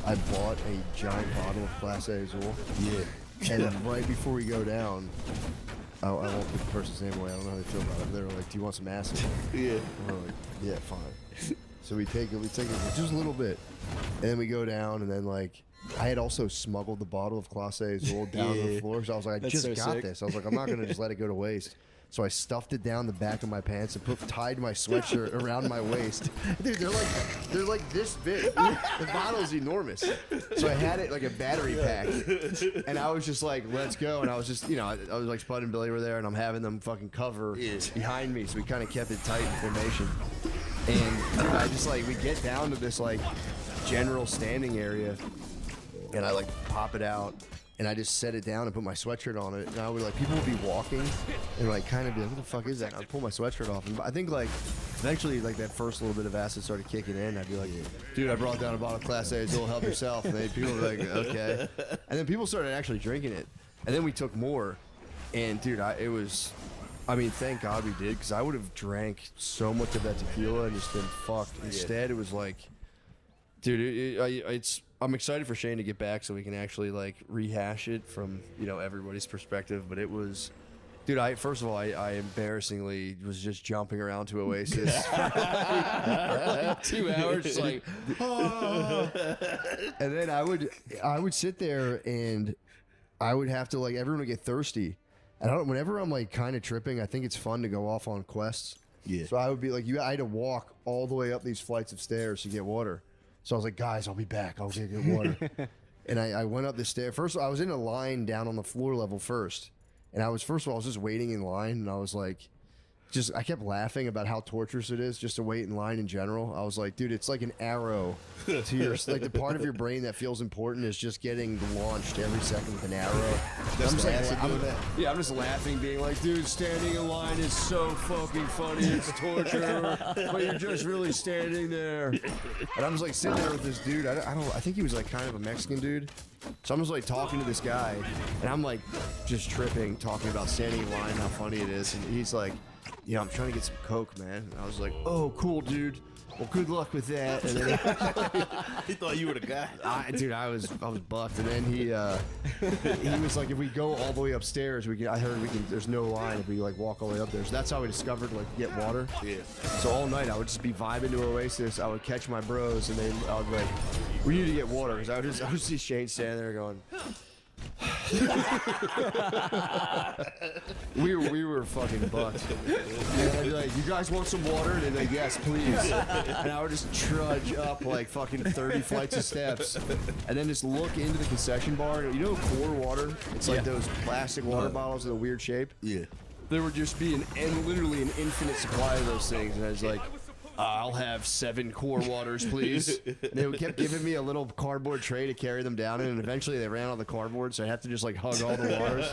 S3: I bought a giant bottle of Class A Azul.
S1: Yeah.
S3: And then right before we go down, I won't put the person's name away. I don't know how they feel about it. They were like, "Do you want some acid?"
S1: Yeah.
S3: And we're like, "Yeah, fine." So we take it just a little bit, and then we go down, and then like I had also smuggled the bottle of Class A Azul down to the floor. So I was like, "I
S2: That's
S3: just
S2: so
S3: got
S2: sick.
S3: this." I was like, "I'm not gonna just let it go to waste." So I stuffed it down the back of my pants and tied my sweatshirt around my waist. Dude, they're like this big. The bottle's enormous. So I had it like a battery pack, and I was just like, "Let's go!" And I was just, I was like, Spud and Billy were there, and I'm having them fucking cover behind me, so we kind of kept it tight in formation. And I just we get down to this like general standing area, and I like pop it out. And I just set it down and put my sweatshirt on it. And I would people would be walking and kind of be like, what the fuck is that? And I'd pull my sweatshirt off. And I think eventually that first little bit of acid started kicking in. I'd be like, dude, I brought down a bottle of Class A Azul, help yourself. And then people were like, okay. And then people started actually drinking it. And then we took more. And dude, thank God we did, because I would have drank so much of that tequila and just been fucked. Instead, it was like, dude, I'm excited for Shane to get back so we can actually rehash it from everybody's perspective. But it was, dude. First of all, I embarrassingly was just jumping around to Oasis for like 2 hours, just like, oh. And then I would sit there and I would have to everyone would get thirsty, and whenever I'm kind of tripping, I think it's fun to go off on quests.
S1: Yeah.
S3: So I would be I had to walk all the way up these flights of stairs to get water. So I was like, guys, I'll be back. I'll get water. And I went up the stairs. First, I was in a line down on the floor level first. And I was just waiting in line. And I was like, I kept laughing about how torturous it is just to wait in line in general. I was like, dude, it's like an arrow to your, the part of your brain that feels important is just getting launched every second with an arrow. I'm just laughing, being like, dude, standing in line is so fucking funny. It's torture, but you're just really standing there. And I'm just sitting there with this dude. I think he was kind of a Mexican dude. So I'm just talking to this guy, and I'm just tripping, talking about standing in line, how funny it is. And he's like, yeah, I'm trying to get some Coke, man. And I was like, oh, cool, dude. Well, good luck with that. And then
S1: He thought you were the guy.
S3: I was buffed. And then he was like, if we go all the way upstairs, there's no line if we like walk all the way up there. So that's how we discovered like get water.
S1: Yeah.
S3: So all night I would just be vibing to Oasis. I would catch my bros, and I would be like, we need to get water, because I would see Shane standing there going. we were fucking bucked. And I'd be like, you guys want some water? And they'd be like, yes, please. And I would just trudge up like fucking 30 flights of steps, and then just look into the concession bar. You know core water? It's like those plastic water bottles with a weird shape.
S1: Yeah.
S3: There would just be literally an infinite supply of those things, and I was like, I'll have 7 core waters, please. And they kept giving me a little cardboard tray to carry them down in, and eventually they ran out of the cardboard, so I had to just like hug all the waters.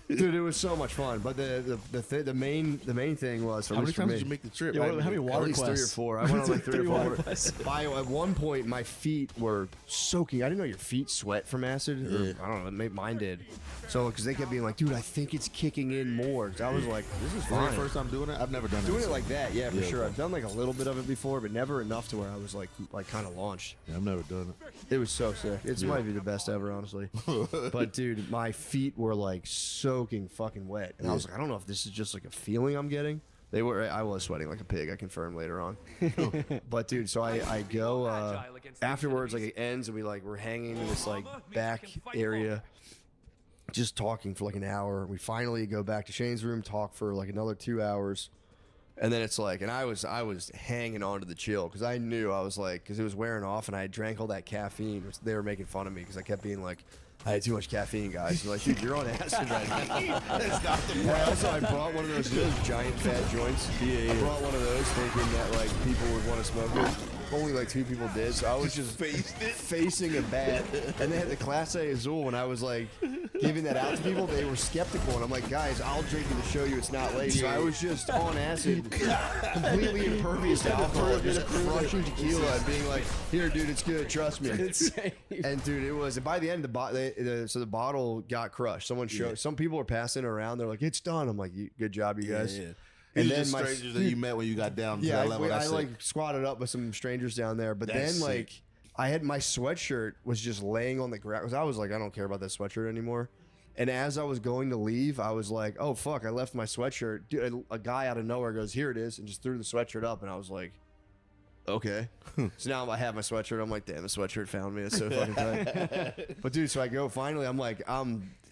S3: Dude, it was so much fun. But the main thing was,
S1: How many times did you make the trip?
S2: Yeah, how many water
S3: at least
S2: quests?
S3: 3 or 4. I went on like 3 or 4.
S2: water quests.
S3: At one point, my feet were soaking. I didn't know your feet sweat from acid. Or, I don't know. Maybe mine did. So, because they kept being like, dude, I think it's kicking in more. So I was like, this is fine.
S1: First time doing it? I've never done
S3: Doing it like that, yeah, for sure. I've done like a little bit of it before, but never enough to where I was like kind of launched.
S1: Yeah, I've never done it.
S3: It was so sick. It might be the best ever, honestly. But dude, my feet were like soaking fucking wet, and I was like, I don't know if this is just like a feeling I'm getting. They were. I was sweating like a pig. I confirmed later on. But dude, so I go afterwards. Like it ends, and we're hanging in this like back area, just talking for like an hour. We finally go back to Shane's room, talk for like another 2 hours. And then it's like, and I was hanging on to the chill, because I knew I was like, because it was wearing off, and I had drank all that caffeine, which they were making fun of me because I kept being like, I had too much caffeine, guys. They're like, dude, you're on acid right now.
S1: That's not the
S3: And also, I brought one of those giant fat joints. I brought one of those thinking that like people would want to smoke it. Only like 2 people did, so I was just facing a bat. And they had the Class A Azul, and I was like giving that out to people. They were skeptical, and I'm like, guys, I'll drink it to show you it's not late. So I was just on acid, completely impervious to alcohol, just crushing tequila and being like, here, dude, it's good, trust me. And dude, it was. And by the end, the bottle got crushed. Some people were passing it around. They're like, it's done. I'm like, good job, you guys.
S1: Yeah.
S3: And
S1: These are
S3: then
S1: just strangers that you met when you got down to that level.
S3: I like squatted up with some strangers down there, but then like I had my sweatshirt was just laying on the ground, because I was like, I don't care about that sweatshirt anymore. And as I was going to leave, I was like, oh fuck, I left my sweatshirt. Dude, a guy out of nowhere goes, here it is, and just threw the sweatshirt up, and I was like, okay. So now I have my sweatshirt. I'm like, damn, the sweatshirt found me. It's so fucking tight. But dude, so I go finally. I'm like,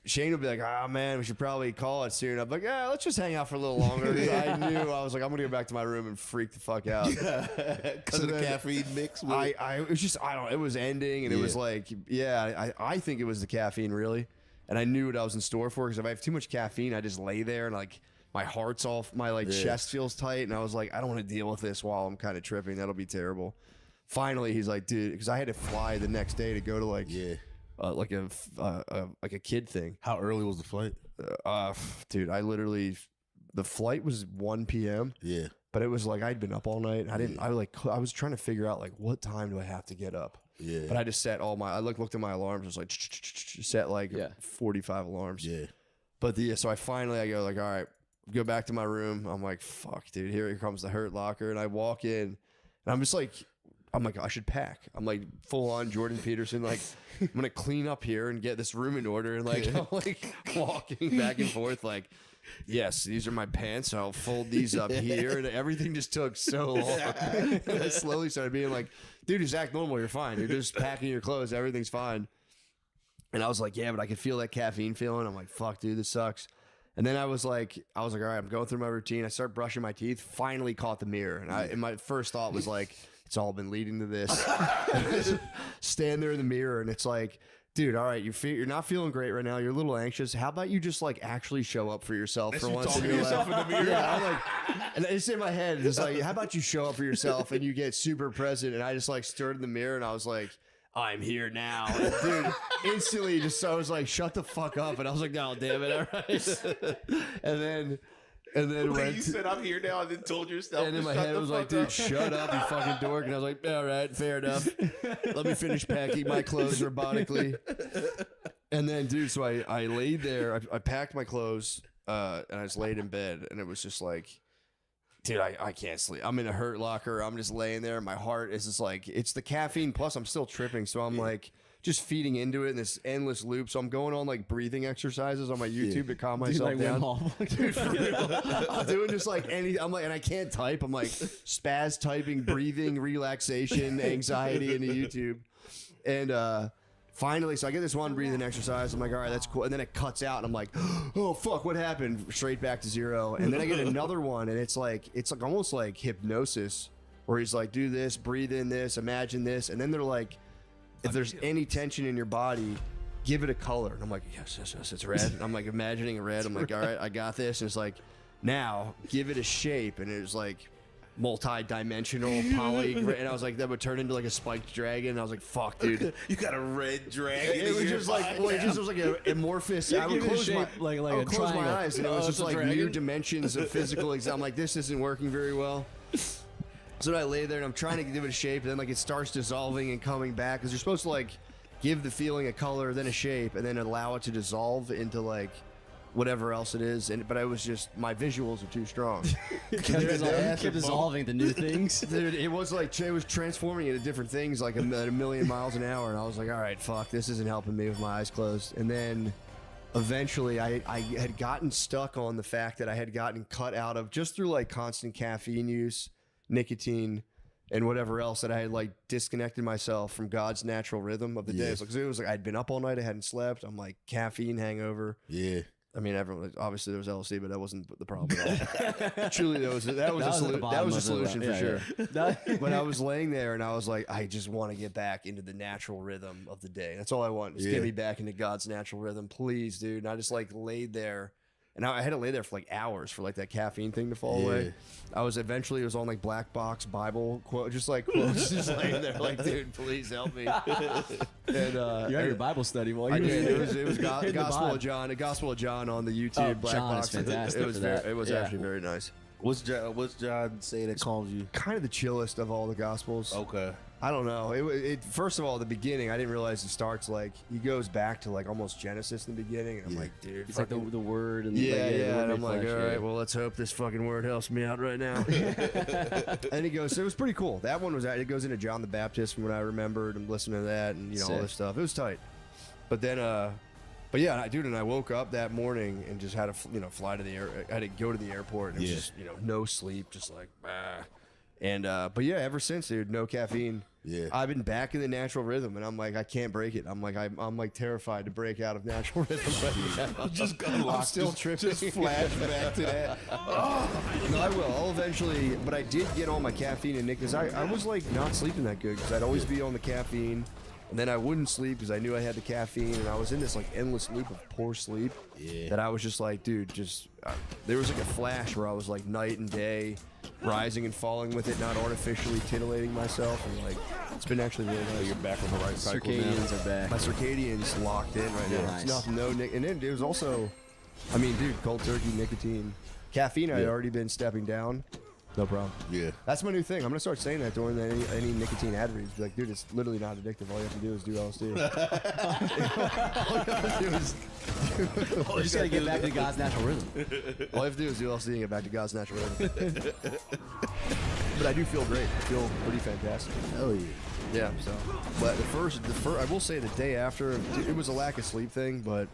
S3: Shane would be like, oh man, we should probably call it soon. I'm like, yeah, let's just hang out for a little longer. I knew, I was like, I'm gonna go back to my room and freak the fuck out.
S1: Because of the caffeine mix.
S3: It was just, I don't know, it was ending, and it was like, yeah, I think it was the caffeine, really. And I knew what I was in store for, because if I have too much caffeine, I just lay there and like my heart's off, my like chest feels tight, and I was like, I don't want to deal with this while I'm kind of tripping. That'll be terrible. Finally, he's like, dude, because I had to fly the next day to go to like like a kid thing.
S1: How early was the flight?
S3: Dude, the flight was 1 p.m.
S1: Yeah.
S3: But it was like I'd been up all night. And I was trying to figure out like what time do I have to get up.
S1: Yeah.
S3: But I just set I looked at my alarms. It was like set like 45 alarms.
S1: Yeah.
S3: But so I go like, all right, go back to my room. I'm like, fuck, dude, here comes the hurt locker. And I walk in, and I'm just like, I should pack. I'm like full on Jordan Peterson. Like, I'm gonna clean up here and get this room in order. And like, I'm like walking back and forth. Like, yes, these are my pants. I'll fold these up here. And everything just took so long. And I slowly started being like, dude, just act normal. You're fine. You're just packing your clothes. Everything's fine. And I was like, yeah, but I could feel that caffeine feeling. I'm like, fuck, dude, this sucks. And then I was like, all right, I'm going through my routine. I start brushing my teeth. Finally caught the mirror. And my first thought was like, it's all been leading to this. Stand there in the mirror, and it's like, dude, all right, you're not feeling great right now. You're a little anxious. How about you just like actually show up for yourself for once in your life? In the mirror. Yeah, I'm like, and it's in my head. It's like, how about you show up for yourself and you get super present? And I just like stared in the mirror, and I was like, I'm here now. And dude, instantly I was like, shut the fuck up. And I was like, no, damn it, all right. And then
S1: Wait, you said I'm here now and then told yourself.
S3: And in my head, it was like, dude, shut up, you fucking dork. And I was like, all right, fair enough. Let me finish packing my clothes robotically. And then, dude, so I laid there. I packed my clothes. and I just laid in bed, and it was just like, dude, I can't sleep. I'm in a Hurt Locker. I'm just laying there. My heart is just like, it's the caffeine. Plus, I'm still tripping. So I'm like just feeding into it in this endless loop. So I'm going on like breathing exercises on my YouTube to calm myself down. Dude, for real. I'm doing just like I'm like, and I can't type. I'm like spaz typing, breathing, relaxation, anxiety into YouTube. And finally, so I get this one breathing exercise. I'm like, all right, that's cool. And then it cuts out, and I'm like, oh fuck, what happened? Straight back to 0. And then I get another one, and it's like almost like hypnosis, where he's like, do this, breathe in this, imagine this, and then they're like, if there's any tension in your body, give it a color. And I'm like, yes, it's red. And I'm like imagining a red. I'm like, all right, I got this. And it's like, now give it a shape, and it was like multi-dimensional poly, and I was like, that would turn into like a spiked dragon. And I was like, fuck, dude,
S1: You got a red dragon.
S3: it was just like, well, it just was like an amorphous. I would close my
S2: like
S3: I would
S2: a
S3: close my
S2: triangle.
S3: eyes, and it was just
S2: it's a
S3: like
S2: dragon?
S3: new dimensions of physical. I'm like, this isn't working very well. So I lay there and I'm trying to give it a shape, and then like it starts dissolving and coming back, because you're supposed to like give the feeling a color, then a shape, and then allow it to dissolve into like whatever else it is. And but I was just, my visuals are too strong.
S2: kept dissolving the new things.
S3: Dude, it was like, it was transforming into different things like at a million miles an hour, and I was like, all right, fuck, this isn't helping me with my eyes closed. And then eventually I had gotten stuck on the fact that I had gotten cut out of, just through like constant caffeine use, nicotine, and whatever else, that I had like disconnected myself from God's natural rhythm of the day. So, 'cause it was like I'd been up all night, I hadn't slept. I'm like caffeine hangover.
S1: Yeah.
S3: I mean, everyone, obviously there was LSD, but that wasn't the problem at all. Truly, that was a solution for sure. But I was laying there and I was like, I just want to get back into the natural rhythm of the day. That's all I want. Just get me back into God's natural rhythm, please, dude. And I just like laid there. And I had to lay there for like hours for like that caffeine thing to fall away. I was eventually, it was on like black box Bible quote, just like quotes, just laying there like, dude, please help me. And
S2: You had your Bible study while
S3: I
S2: you were
S3: did. It was Gospel of John, a Gospel of John on the YouTube black
S2: John is
S3: box.
S2: fantastic
S3: It was
S2: for that.
S3: it was actually very nice.
S1: What's John say that calms you?
S3: Kind of the chillest of all the Gospels.
S1: Okay.
S3: I don't know. It first of all, the beginning, I didn't realize it starts like, he goes back to like almost Genesis in the beginning, and I'm like, dude,
S2: It's like the word and
S3: yeah,
S2: like,
S3: yeah.
S2: the word
S3: And I'm
S2: made
S3: like,
S2: flesh,
S3: all
S2: yeah.
S3: right, well, let's hope this fucking word helps me out right now. And he goes, so it was pretty cool. That one was, it goes into John the Baptist from what I remembered, and listening to that, and all
S2: Sick.
S3: this stuff. It was tight. But then, but yeah, dude, and I woke up that morning and just had to, fly to the I had to go to the airport, and it was just, no sleep, just like, bah. And but yeah, ever since, dude, no caffeine.
S1: Yeah.
S3: I've been back in the natural rhythm, and I'm like, I can't break it. I'm like terrified to break out of natural rhythm right now.
S1: Just
S3: I'm still tripping.
S1: Just flash back to that.
S3: No, I will. I'll eventually, but I did get all my caffeine and because I was like not sleeping that good, because I'd always be on the caffeine, and then I wouldn't sleep because I knew I had the caffeine, and I was in this like endless loop of poor sleep.
S1: Yeah.
S3: That I was just like, dude, there was like a flash where I was like night and day, rising and falling with it, not artificially titillating myself, and like it's been actually really nice.
S1: You're back on the right cycle now.
S2: Circadians are back.
S3: My circadians locked in right now.
S2: Nice.
S3: It's nothing, and then it was also, I mean, dude, cold turkey, nicotine, caffeine. I had already been stepping down. No problem.
S1: Yeah.
S3: That's my new thing. I'm gonna start saying that during any nicotine ad reads. Be like, dude, it's literally not addictive. All you have to do is do LSD. All you have to do is.
S2: You just gotta get back to God's natural rhythm.
S3: All you have to do is do LSD and get back to God's natural rhythm. But I do feel great. I feel pretty fantastic.
S1: Hell yeah.
S3: Yeah. So, but the first, I will say the day after, it was a lack of sleep thing, but.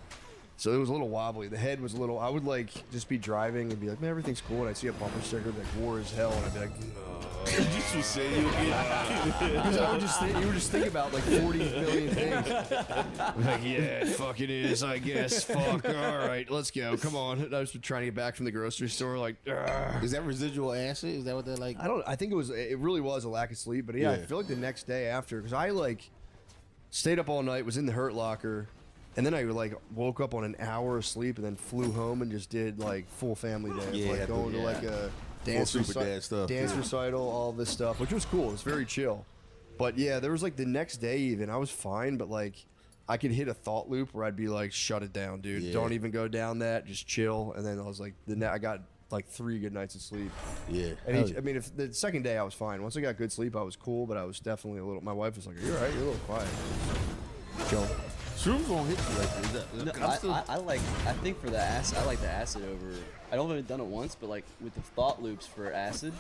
S3: So it was a little wobbly. The head was a little. I would like just be driving and be like, man, everything's cool. And I'd see a bumper sticker like "War is hell," and I'd be like,
S1: You just say you
S3: because I would just think, you would just think about like 40 million things. Like, yeah, it fucking is, I guess. Fuck. All right, let's go. Come on. And I was trying to get back from the grocery store. Like,
S1: Is that residual acid? Is that what they're like?
S3: I think it really was a lack of sleep. But yeah, I feel like the next day after, because I like stayed up all night, was in the Hurt Locker. And then I like woke up on an hour of sleep and then flew home and just did like full family day.
S1: Yeah,
S3: Like going to like a
S1: Dance super dad stuff,
S3: dance
S1: too.
S3: recital, all this stuff, which was cool. It was very chill. But yeah, there was like the next day even, I was fine, but like I could hit a thought loop where I'd be like, shut it down, dude.
S1: Yeah.
S3: Don't even go down that. Just chill. And then I was like, I got like 3 good nights of sleep.
S1: Yeah.
S3: And I mean, if the second day I was fine. Once I got good sleep, I was cool, but I was definitely a little. My wife was like, "Are you all right? You're a little quiet." Chill.
S1: Shrooms won't hit you like that.
S2: No, I think for the acid, I like the acid over. I don't have done it once, but like with the thought loops for acid,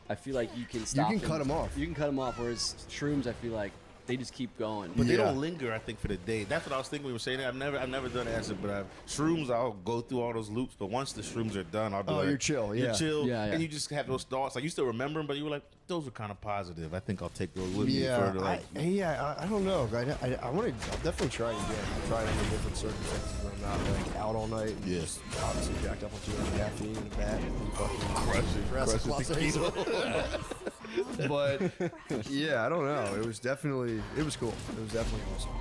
S2: I feel like you can stop.
S3: You can cut them off.
S2: You can cut them off. Whereas shrooms, I feel like they just keep going.
S1: But they don't linger, I think, for the day. That's what I was thinking when we were saying that. I've never done acid, but shrooms, I'll go through all those loops. But once the shrooms are done, I'll be like,
S3: you're chill,
S1: You're chill,
S2: Yeah.
S1: and you just have those thoughts. Like, you still remember them, but you were like, those were kind of positive. I think I'll take those with me further. Like,
S3: I don't know. I want to. I'll definitely try it again. I'll try it under different circumstances where I'm not like out all night. And just obviously jacked up on too much caffeine in the bat. And fucking crush it. But yeah, I don't know. It was cool. It was definitely awesome.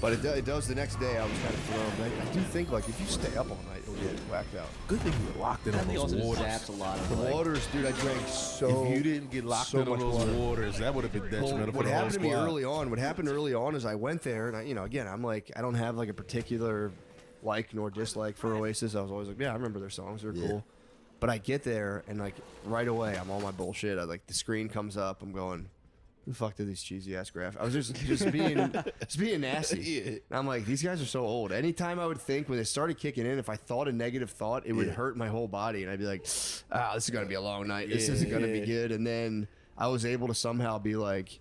S3: But it does. The next day, I was kind of thrown. I do think like if you stay up all night, you'll get whacked out.
S1: good thing you were locked in
S2: I
S1: on
S2: think
S1: those
S2: also
S1: waters.
S2: zaps a lot of
S3: The
S2: like,
S3: waters, dude. I drank so.
S1: If you didn't get locked in on
S3: much
S1: those
S3: water.
S1: waters, that would have been detrimental for
S3: What
S1: the whole
S3: happened to me
S1: squad.
S3: early on? What happened early on is I went there, and again, I'm like, I don't have like a particular like nor dislike for Oasis. I was always like, yeah, I remember their songs, they're cool. But I get there, and like right away, I'm on my bullshit. The screen comes up, I'm going, who the fuck did these cheesy ass graphics? I was just being nasty. And I'm like, these guys are so old. Anytime I would think when they started kicking in, if I thought a negative thought, it would hurt my whole body, and I'd be like, this is gonna be a long night. This isn't gonna be good. And then I was able to somehow be like,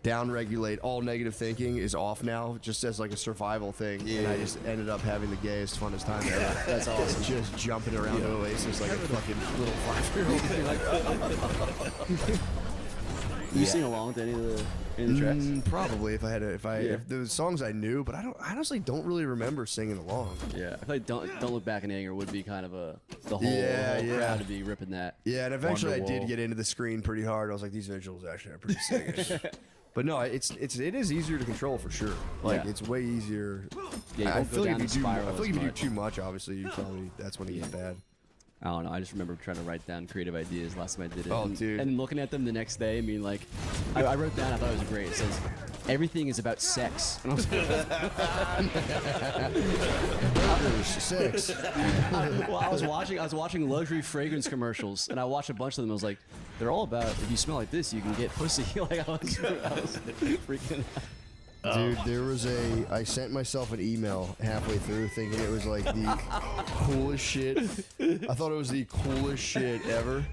S3: down regulate all negative thinking is off now, just as like a survival thing. And I just ended up having the gayest, funnest time ever. That's awesome. Just jumping around to Oasis like a fucking little 5-year-old.
S2: you sing along with any of the tracks?
S3: Probably if the songs I knew, but I honestly don't really remember singing along.
S2: Yeah, I feel like Don't Look Back in Anger would be kind of the whole crowd to be ripping that.
S3: Yeah, and eventually I did
S1: Wonderwall.
S3: get into the screen pretty hard. I was like, these visuals actually are pretty sick. But no, it is easier to control for sure. Like it's way easier.
S2: Yeah, you
S3: I
S2: don't go
S3: feel like
S2: down
S3: if
S2: the
S3: you do,
S2: spiral
S3: I feel like
S2: as
S3: if you do
S2: much.
S3: too much, obviously that's when it gets bad.
S2: I don't know. I just remember trying to write down creative ideas last time I did it.
S3: Oh,
S2: and,
S3: dude.
S2: And looking at them the next day, I mean, like, I wrote down, I thought it was great. It says, everything is about sex. And I was like,
S3: Sex.
S2: well, I was watching luxury fragrance commercials, and I watched a bunch of them. I was like, they're all about, if you smell like this, you can get pussy. Like, I was freaking out.
S3: Dude, there was I sent myself an email halfway through thinking it was like the coolest shit. I thought it was the coolest shit ever.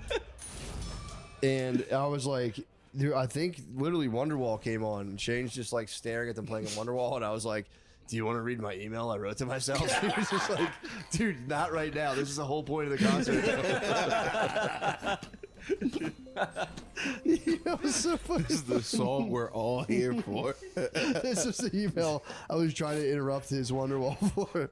S3: And I was like, dude, I think literally Wonderwall came on, and Shane's just like staring at them playing Wonderwall, and I was like, do you want to read my email I wrote to myself? He was just like, dude, not right now. This is the whole point of the concert. It was so funny.
S1: This is the song we're all here for.
S3: This is the email I was trying to interrupt his Wonderwall for.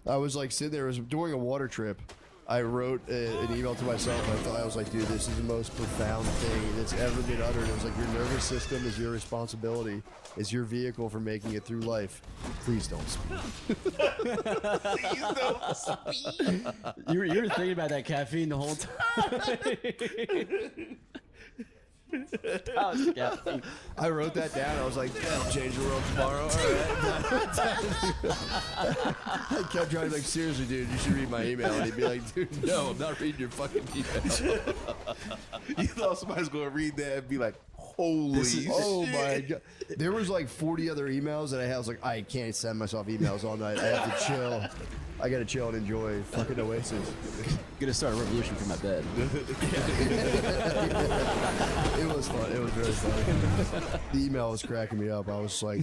S3: I was like sitting there, it was during a water trip. I wrote an email to myself. I was like, dude, this is the most profound thing that's ever been uttered. It was like, your nervous system is your responsibility. It's your vehicle for making it through life. Please don't speak.
S1: Please don't speak.
S2: You were thinking about that caffeine the whole time. That was caffeine.
S3: I wrote that down. I was like, I'll change the world tomorrow. All right. I kept trying to be like, seriously, dude, you should read my email. And he'd be like, dude, no, I'm not reading your fucking email.
S1: You thought somebody's going to read that and be like, holy shit.
S3: Oh my god. There was like 40 other emails that I had. I was like, I can't send myself emails all night. I have to chill. I gotta chill and enjoy fucking Oasis.
S2: Gonna start a revolution from my bed.
S3: It was fun. It was very funny. The email was cracking me up. I was like,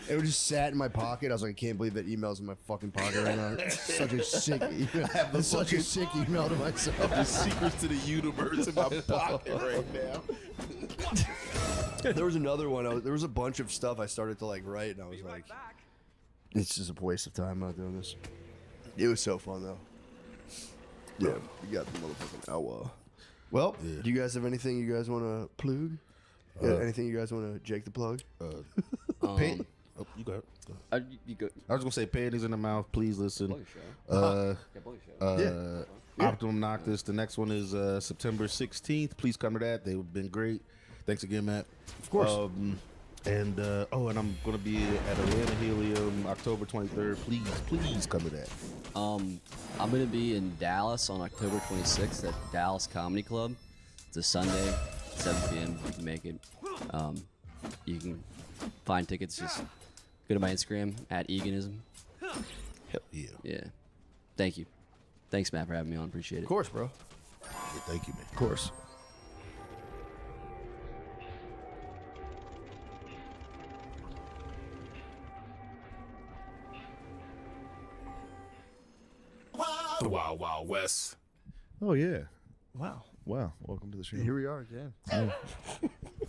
S3: it just sat in my pocket. I was like, I can't believe that email's in my fucking pocket right now. It's such a sick email. I have such a sick email to myself.
S1: The secrets to the universe in my pocket right now.
S3: There was another one. There was a bunch of stuff I started to like write, and I was like, it's just a waste of time. I'm not doing this. It was so fun though. Yeah, you got the motherfucking hour. Well, do you guys have anything you guys want to plug? Anything you guys want to Jake the plug?
S1: Pan- oh, you got it.
S2: You go.
S1: I was gonna say panties in the mouth. Please listen.
S2: Plug your show. Plug your show.
S1: Optimum Noctis. The next one is September 16th. Please come to that. They've been great. Thanks again, Matt.
S3: Of course.
S1: And I'm gonna be at Atlanta Helium October 23rd. Please come to that.
S2: I'm gonna be in Dallas on October 26th at Dallas Comedy Club. It's a Sunday, 7 p.m. You can make it. You can find tickets. Just Go to my Instagram at Eganism.
S1: Hell yeah.
S2: Yeah. Thank you. Thanks, Matt, for having me on. Appreciate it.
S3: Of course, bro.
S1: Yeah, thank you, man.
S4: Of course.
S7: The Wild Wild West.
S4: Oh yeah.
S3: Wow.
S4: Wow. Welcome to the show.
S3: Here we are again.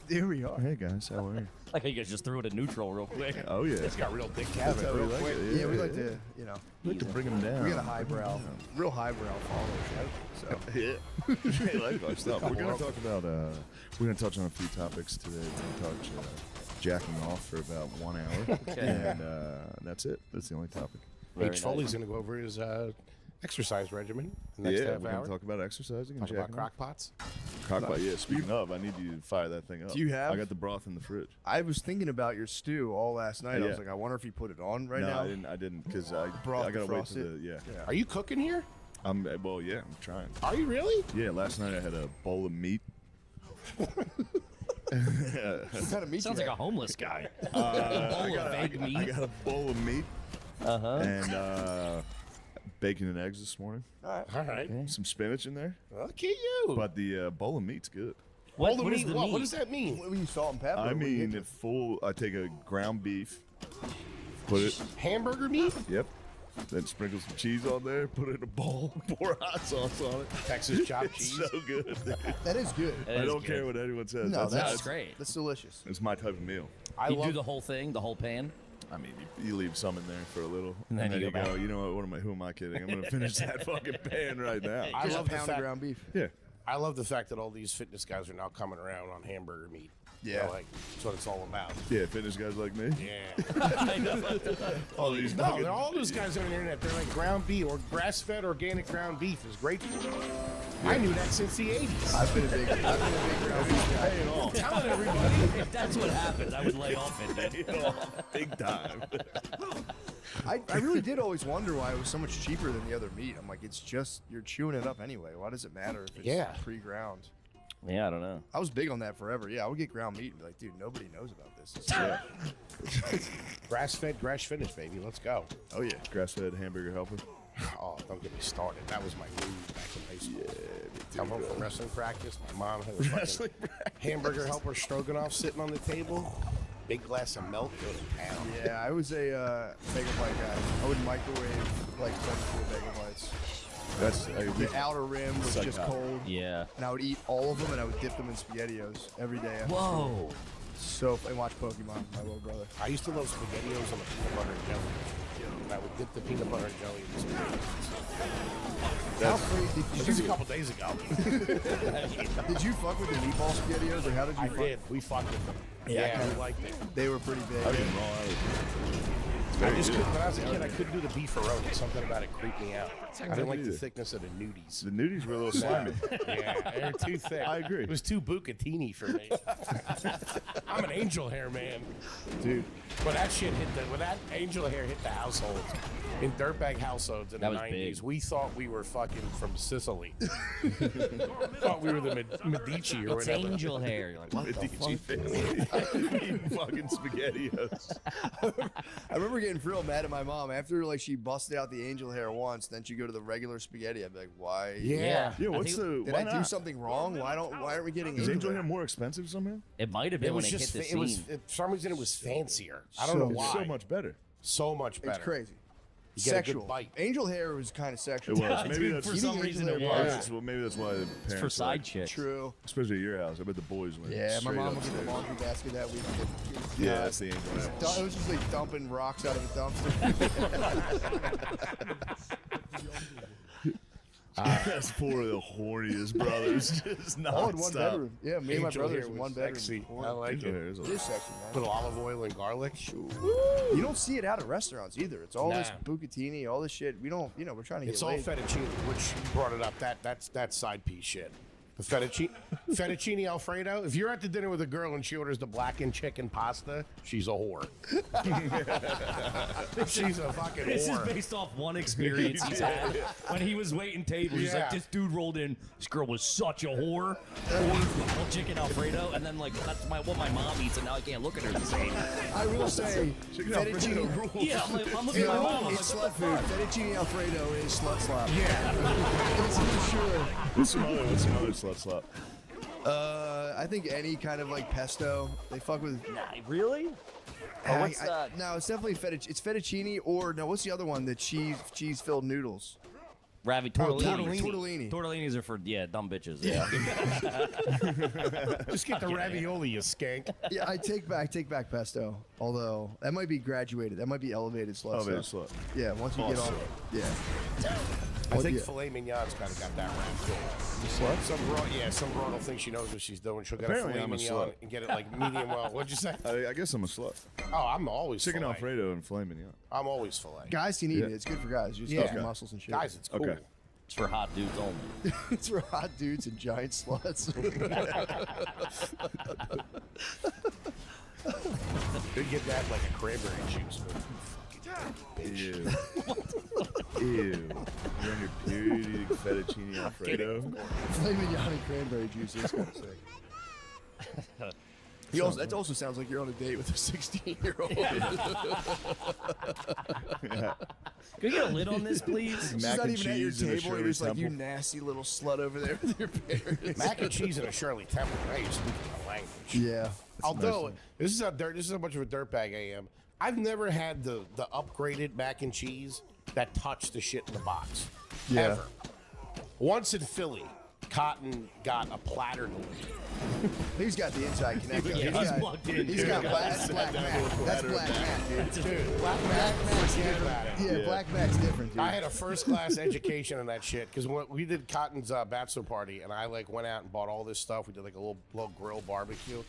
S3: Here we are.
S4: Hey guys, how are you?
S8: Like how you guys just threw it in neutral real quick.
S4: Oh yeah.
S7: It's got real dick
S3: That's
S7: cabin.
S3: how
S4: we like it,
S3: Yeah, we like to,
S4: We like to bring them down.
S3: we got a highbrow, real highbrow follow show. So
S4: Yeah. They like our stuff. We're gonna talk about. We're gonna touch on a few topics today. We're gonna touch jacking off for about 1 hour, and that's it. That's the only topic.
S7: H. Foley's going to go over his exercise regimen the next
S4: Yeah,
S7: half
S4: we're
S7: hour.
S4: gonna talk about exercising and
S7: Talk about
S4: jacking off.
S7: crock pots.
S4: Crockpot. Yeah. Speaking of, I need you to fire that thing up.
S3: Do you have?
S4: I got the broth in the fridge.
S3: I was thinking about your stew all last night. I was
S4: Yeah.
S3: like, I wonder if you put it on right
S4: no,
S3: now.
S4: I didn't, because I
S3: Broth
S4: gotta wait for
S3: defrosted?
S4: the yeah.
S7: Are you cooking here?
S4: Well, yeah, I'm trying.
S7: Are you really?
S4: Yeah, last night I had a bowl of meat.
S3: What kind of meat
S8: Sounds
S3: you
S8: like a
S3: have?
S8: homeless guy.
S4: I
S8: bowl of fake
S4: I
S8: meat.
S4: got a bowl of meat and bacon and eggs this morning.
S7: All right.
S4: Some spinach in there,
S7: Look at you.
S4: but the bowl of meat's good.
S7: Hold
S8: What
S7: the
S8: is
S7: meat.
S8: the
S7: What
S8: meat?
S7: does that mean?
S3: What do you salt and pepper?
S4: I
S3: What do you
S4: mean,
S3: get
S4: it full. I take a ground beef, put it.
S7: Hamburger meat?
S4: Yep. Then sprinkle some cheese on there. Put it in a bowl. Pour hot sauce on it.
S7: Texas chopped
S4: It's
S7: cheese.
S4: so good.
S3: to? That is good.
S8: That
S4: I
S8: is
S4: don't
S8: good.
S4: care what anyone says.
S3: No,
S8: That's great.
S3: That's delicious.
S4: It's my type of meal.
S7: I
S8: You
S7: love
S8: do the whole thing, the whole pan.
S4: I mean, you leave some in there for a little,
S8: And then you go back.
S4: You know what? Who am I kidding? I'm gonna finish that fucking pan right now.
S7: I
S3: Just
S7: love
S3: a
S7: the
S3: pound of
S7: fact.
S3: ground beef.
S4: Yeah.
S7: I love the fact that all these fitness guys are now coming around on hamburger meat. You know,
S3: Yeah.
S7: like that's what it's all about.
S4: Yeah, fitness guys like me.
S7: Yeah.
S4: All these
S7: No,
S4: fucking-
S7: they're all those guys on the internet. They're like ground beef or grass-fed organic ground beef is great for you. I knew that since the 80s.
S3: I've been a big ground beef guy.
S4: paying off.
S7: telling everybody.
S8: If that's what happens, I would lay off it.
S4: Paying off big time.
S3: I really did always wonder why it was so much cheaper than the other meat. I'm like, it's just you're chewing it up anyway. Why does it matter if it's
S7: Yeah.
S3: pre-ground?
S8: Yeah, I don't know.
S3: I was big on that forever. Yeah, I would get ground meat and be like, dude, nobody knows about this.
S7: Grass-fed, grass-finished, baby. Let's go.
S4: Oh yeah, grass-fed hamburger helper.
S7: Oh, don't get me started. That was my move back in high school. Come home from wrestling practice. My mom had a fucking hamburger helper stroganoff sitting on the table. Big glass of milk. Go to town.
S3: Yeah, I was a mega bite guy. I would microwave like 24 mega bites.
S4: That's
S3: The outer rim was just
S4: Psychotic.
S3: cold,
S8: Yeah.
S3: and I would eat all of them, and I would dip them in SpaghettiOs every day. After
S8: Whoa.
S3: So and watch Pokemon, my little brother.
S7: I used to love SpaghettiOs on the peanut butter and jelly. And I would dip the peanut butter and jelly in the SpaghettiOs.
S3: How crazy
S7: This was a couple days ago.
S3: did you fuck with the meatball SpaghettiOs, or how did you
S7: I
S3: fuck?
S7: did. We fucked with them. Yeah, we liked it.
S3: They were pretty big.
S4: I can raw out.
S7: I just couldn't, when I was a kid, I couldn't do the beefaroni. Something about it creeped me out. I didn't like the
S4: either.
S7: thickness of the nudies.
S4: The nudies were a little slimy.
S7: Yeah, they're too thick.
S4: I agree.
S7: It was too bucatini for me. I'm an angel hair man,
S3: Dude,
S7: when that shit hit when that angel hair hit the households, in dirtbag households in
S8: That
S7: the
S8: was
S7: 90s,
S8: big.
S7: we thought we were fucking from Sicily. Thought we were the Medici or
S8: It's
S7: whatever.
S8: angel hair. You're like, what the
S4: Medici
S8: fuck?
S4: family. Eating fucking SpaghettiOs.
S3: I remember getting real mad at my mom after like she busted out the angel hair once. Then she'd go to the regular spaghetti. I'd be like, why?
S7: Yeah.
S4: Yeah,
S8: I
S4: what's
S8: think
S4: the?
S3: Did
S4: Why
S3: I do
S4: not?
S3: something wrong? Why aren't we getting
S4: Is
S3: angel
S4: angel
S3: hair?
S4: hair more expensive somehow?
S8: It might have been
S7: It was
S8: when it
S7: just,
S8: hit the
S7: it was,
S8: scene.
S7: for some reason, it was fancier. I don't know
S3: So-
S7: why.
S4: So much better.
S7: So much better.
S3: It's crazy.
S7: You get a good
S3: Sexual.
S7: bite.
S3: Angel hair was kind of sexual.
S4: It was. Maybe
S8: Dude,
S4: that's
S8: for some reason it was.
S4: Well, maybe that's why the parents
S8: It's for
S4: were
S8: side
S4: like,
S8: chicks.
S3: True.
S4: especially at your house. I bet the boys went.
S3: Yeah, my
S4: straight
S3: mom would get
S4: upstairs.
S3: the laundry basket that week.
S4: Yeah, that's the angel hair.
S3: It was just like dumping rocks out of the dumpster.
S4: That's four of the horniest brothers. Just
S3: All in one
S4: nonstop.
S3: bedroom. Yeah, me and my
S7: Angel
S3: brothers
S7: hair
S3: in
S7: was
S3: one bedroom.
S7: sexy. I like
S4: Angel
S7: it.
S4: hair is a-
S3: It is sexy, man.
S7: Little olive oil and garlic.
S3: You don't see it out at restaurants either. It's all this
S7: Nah.
S3: bucatini, all this shit. We don't, we're trying to
S7: It's
S3: get
S7: all
S3: laid.
S7: fettuccine, which you brought it up. That's side piece shit. The fettuccine Alfredo. If you're at the dinner with a girl and she orders the blackened chicken pasta, she's a whore. She's a fucking
S8: This is
S7: whore.
S8: based off one experience he's had. When he was waiting tables, he's
S7: Yeah.
S8: like, this dude rolled in. This girl was such a whore. Ordered chicken Alfredo, and then like that's what my mom eats, and now I can't look at her the same.
S3: I will say,
S4: Chicken Alfredo
S3: fettuccine.
S4: rules.
S8: Yeah, I'm looking at my mom. I'm
S3: It's
S8: like,
S3: slut food. Fettuccine Alfredo is slut slop.
S7: Yeah.
S3: It's for sure.
S4: What's some other slut slop?
S3: I think any kind of like pesto. They fuck with.
S8: nah, really? Oh, what's that?
S3: No, it's definitely it's fettuccine or no. What's the other one? The cheese filled noodles.
S8: Tortellini.
S3: Tortellini.
S8: Tortellinis are for dumb bitches. Yeah.
S7: Just get the ravioli, you skank.
S3: Yeah, I take back pesto. Although that might be graduated. That might be elevated slut.
S4: Elevated
S3: stuff.
S4: slut.
S3: Yeah, once you
S4: Oh,
S3: get on.
S4: slut.
S3: Yeah.
S7: I think
S3: yeah.
S7: filet mignon's kind of got that rap too. Some broad will think she knows what she's doing. She'll get
S4: Apparently
S7: a
S4: I'm a
S7: filet mignon
S4: slut.
S7: and get it like medium well. What'd you say?
S4: I guess I'm a slut.
S7: Oh, I'm always
S4: Chicken
S7: filet.
S4: Alfredo and filet mignon.
S7: I'm always filet.
S3: Guys can eat
S4: Yeah.
S3: it. It's good for guys. You just
S7: Yeah.
S3: get your muscles and shit.
S7: Guys, it's cool.
S4: Okay.
S8: It's for hot dudes only.
S3: It's for hot dudes and giant sluts.
S7: They get that like a cranberry juice.
S4: Ew. Ew. You're on your period eating fettuccine Alfredo.
S3: Filet mignon and cranberry juice is kind of sick. That also sounds like you're on a date with a 16-year-old.
S8: Can we get a lid on this, please?
S3: She's
S4: Mac
S3: not
S4: and
S3: even at your
S4: cheese and a
S3: table. You're
S4: Shirley
S3: just like, you
S4: Temple.
S3: nasty little slut over there with your parents.
S7: Mac and cheese and a Shirley Temple. Now you're speaking my language.
S3: Yeah.
S7: Although this is how much of a dirtbag I am. I've never had the upgraded mac and cheese that touched the shit in the box.
S3: Yeah.
S7: Ever. Once in Philly, Cotton got a platter delivered.
S3: He's got the inside connection.
S8: Yeah, he's plugged in,
S3: He's
S8: dude.
S3: got that's Black Mac. That's Black Mac, dude.
S7: Dude, Black Mac's different.
S3: Yeah, Black Mac's different, dude.
S7: I had a first class education on that shit because we did Cotton's bachelor party and I like went out and bought all this stuff. We did like a little grill barbecue.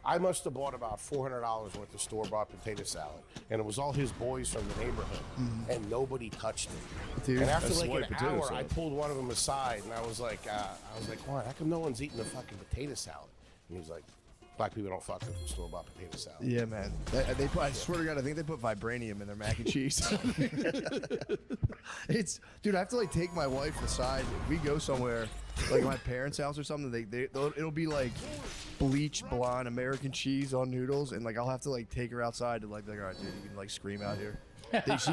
S7: I must have bought about $400 worth of store-bought potato salad, and it was all his boys from the neighborhood, and nobody touched it.
S3: Dude,
S7: and after
S4: that's
S7: like
S4: white
S7: an
S4: potato
S7: hour, I
S4: salad.
S7: pulled one of them aside, and I was like, "Why? How come no one's eating the fucking potato salad?" And he's like, "Black people don't fuck with store-bought potato salad."
S3: Yeah, man. They put, I swear to God, I think they put vibranium in their mac and cheese. Dude, I have to like take my wife aside. If we go somewhere, like my parents' house or something, it'll be like bleach blonde American cheese on noodles, and like I'll have to like take her outside to like be like, all right, dude, you can like scream out here. Dude, she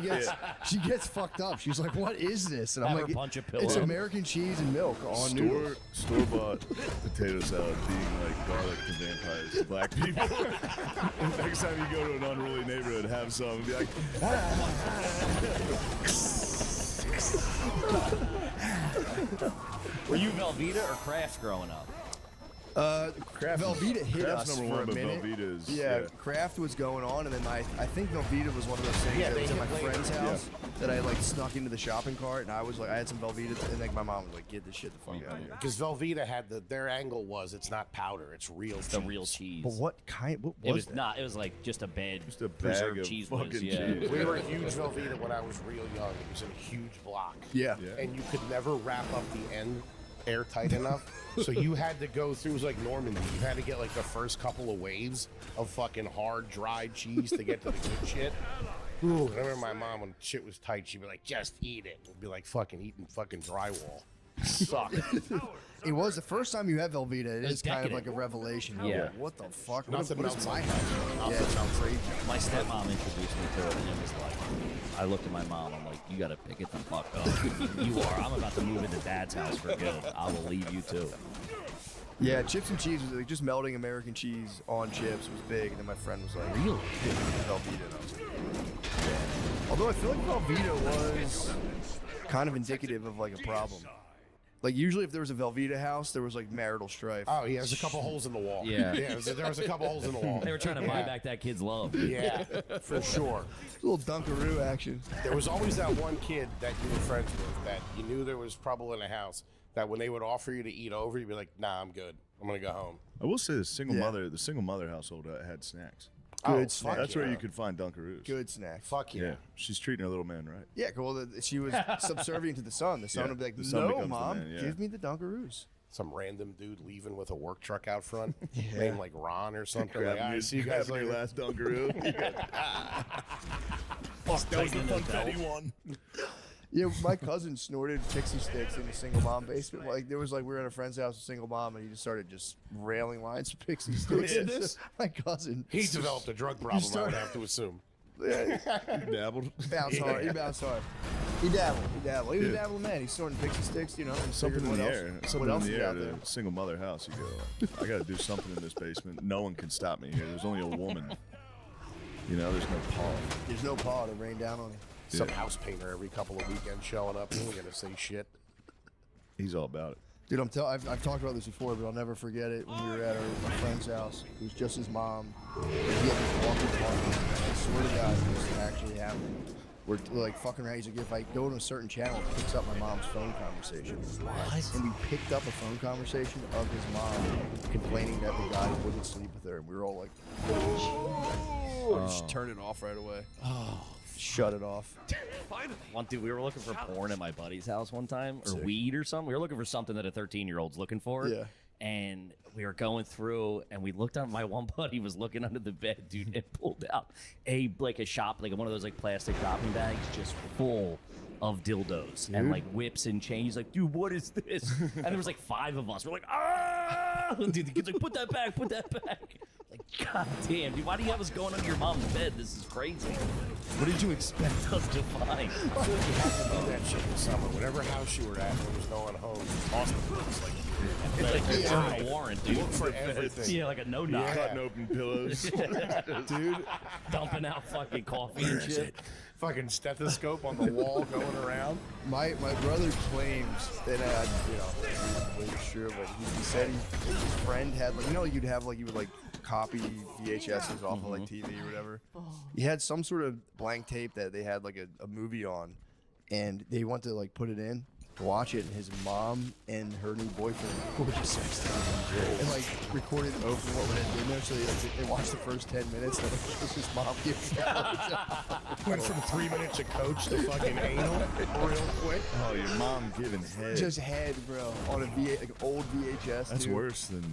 S3: gets fucked up. She's like, "What is this?" And I'm
S8: Have
S3: like,
S8: her punch a pillow.
S3: "It's American cheese and milk on noodles."
S4: Store-bought potato salad being like garlic to vampires to black people. And next time you go to an unruly neighborhood, have some and be like,
S8: Were you Velveeta or Kraft growing up?
S3: Velveeta hit
S4: Kraft's
S3: us
S4: number
S3: for
S4: one,
S3: a
S4: but
S3: minute.
S4: Velveeta is
S3: Yeah, Kraft was going on, and then I think Velveeta was one of those things
S7: Yeah,
S3: that
S7: they
S3: was at my
S7: hit later.
S3: friend's house that I like snuck into the shopping cart, and I was like, I had some Velveeta, and like my mom was like, "Get this shit the fuck out of here."
S7: Because Velveeta had their angle was it's not powder, it's real.
S8: It's the real cheese.
S3: But what kind? What was
S8: It was
S3: that?
S8: not. It was like just a bed.
S4: just a bag
S8: preserved
S4: of
S8: cheese
S4: fucking
S8: whiz, yeah.
S4: cheese.
S7: We were huge Velveeta when I was real young. It was in a huge block.
S3: Yeah.
S7: And you could never wrap up the end airtight enough. So you had to go through, it was like Normandy. You had to get like the first couple of waves of fucking hard, dried cheese to get to the good shit. Ooh, I remember my mom, when shit was tight, she'd be like, "Just eat it." It'd be like fucking eating fucking drywall. Suck.
S3: It was the first time you had Velveeta. It
S8: It's
S3: is kind of
S8: decadent.
S3: like a revelation.
S8: Yeah.
S3: You're like, what the fuck?
S7: Nothing
S3: what is
S7: melts
S3: my
S7: like
S3: house?
S7: that.
S3: Yeah, it's crazy.
S8: My stepmom introduced me to it, and it was like, I looked at my mom. I'm like, "You gotta pick it the fuck up. You are. I'm about to move into Dad's house for good. I will leave you too."
S3: Yeah, chips and cheese was like just melting American cheese on chips was big, and then my friend was like, "Really?" Velveeta. And I was like, yeah. Although I feel like Velveeta was kind of indicative of like a problem. Like usually, if there was a Velveeta house, there was like marital strife.
S7: Oh, yeah, there's a couple holes in the wall.
S8: Yeah.
S7: there was a couple holes in the wall.
S8: They were trying to buy back that kid's love.
S7: Yeah, for sure.
S3: A little Dunkaroo action.
S7: There was always that one kid that you were friends with that you knew there was trouble in the house, that when they would offer you to eat over, you'd be like, "Nah, I'm good. I'm gonna go home."
S4: I will say the single
S3: Yeah.
S4: mother household had snacks.
S3: Good
S7: fuck
S3: snack.
S4: That's where
S7: yeah.
S4: you could find Dunkaroos.
S3: Good snack.
S7: Fuck yeah.
S4: Yeah, she's treating her little man right.
S3: Yeah, well, she was subservient to the son. The son
S4: Yeah,
S3: would be like,
S4: the son
S3: "No,
S4: becomes the
S3: mom,
S4: man, yeah.
S3: give me the Dunkaroos."
S7: some random dude leaving with a work truck out front, named like Ron or something. Like, I see you guys
S4: grabbing
S7: later.
S4: your last Dunkaroo. That was the funfetti one.
S3: Yeah, my cousin snorted pixie sticks in a single mom basement. Like there was like we were at a friend's house, a single mom, and he just started just railing lines of pixie sticks.
S7: did this?
S3: My cousin.
S7: He developed a drug problem, I would have to assume.
S4: Dabbled.
S3: Bounced hard. He bounced hard. He dabbled. He was a dabbling man. He's snorting pixie sticks, you know. And
S4: Something in the air.
S3: What
S4: Something
S3: else
S4: in
S3: is
S4: the air
S3: out
S4: at
S3: there?
S4: a single mother house. You go, I got to do something in this basement. No one can stop me here. There's only a woman. You know, there's no Paul.
S3: There's no paw to rain down on him.
S7: Some house painter every couple of weekends showing up. He ain't gonna say shit.
S4: He's all about it.
S3: Dude, I've talked about this before, but I'll never forget it. When we were at my friend's house, it was just his mom. And he had this walking party. I swear to God, this is actually happening. We're like fucking around. He's like, if I go to a certain channel, it picks up my mom's phone conversation. What? And we picked up a phone conversation of his mom complaining that the guy wouldn't sleep with her, and we were all like, oh. Just turn it off right away. Oh. Shut it off.
S8: One dude, we were looking for porn at my buddy's house one time, or weed or something. We were looking for something that a 13-year-old's looking for.
S3: Yeah.
S8: And we were going through, and we looked on. My one buddy was looking under the bed, dude, and pulled out a one of those like plastic shopping bags, just full of dildos and like whips and chains. He's like, dude, what is this? And there was like 5 of us. We're like, ah! Dude, the kid's like, put that back, put that back. Like, god damn, dude, why do you have us going under your mom's bed? This is crazy. What did you expect us to find?
S7: I feel like you have to do that shit in the summer. Whatever house you were at, there was no one home. Toss the books like
S8: It's like a warrant, dude.
S7: Look for everything.
S8: Yeah, like a no-knock.
S7: Yeah.
S4: Cutting open pillows.
S3: Dude,
S8: Dumping out fucking coffee and shit.
S7: Fucking stethoscope on the wall going around.
S3: my brother claims that I'm not really sure, but he said his friend had like you would copy VHSs off of like TV or whatever. He had some sort of blank tape that they had like a movie on, and they went to like put it in to watch it, and his mom and her new boyfriend recorded sex tape and like recorded over what would have been there. So they watched the first 10 minutes, and it was his mom giving
S7: Went from 3 minutes of coach to fucking anal real quick.
S4: Oh, your mom giving head.
S3: just head, bro, on a like old VHS.
S4: That's
S3: dude.
S4: worse than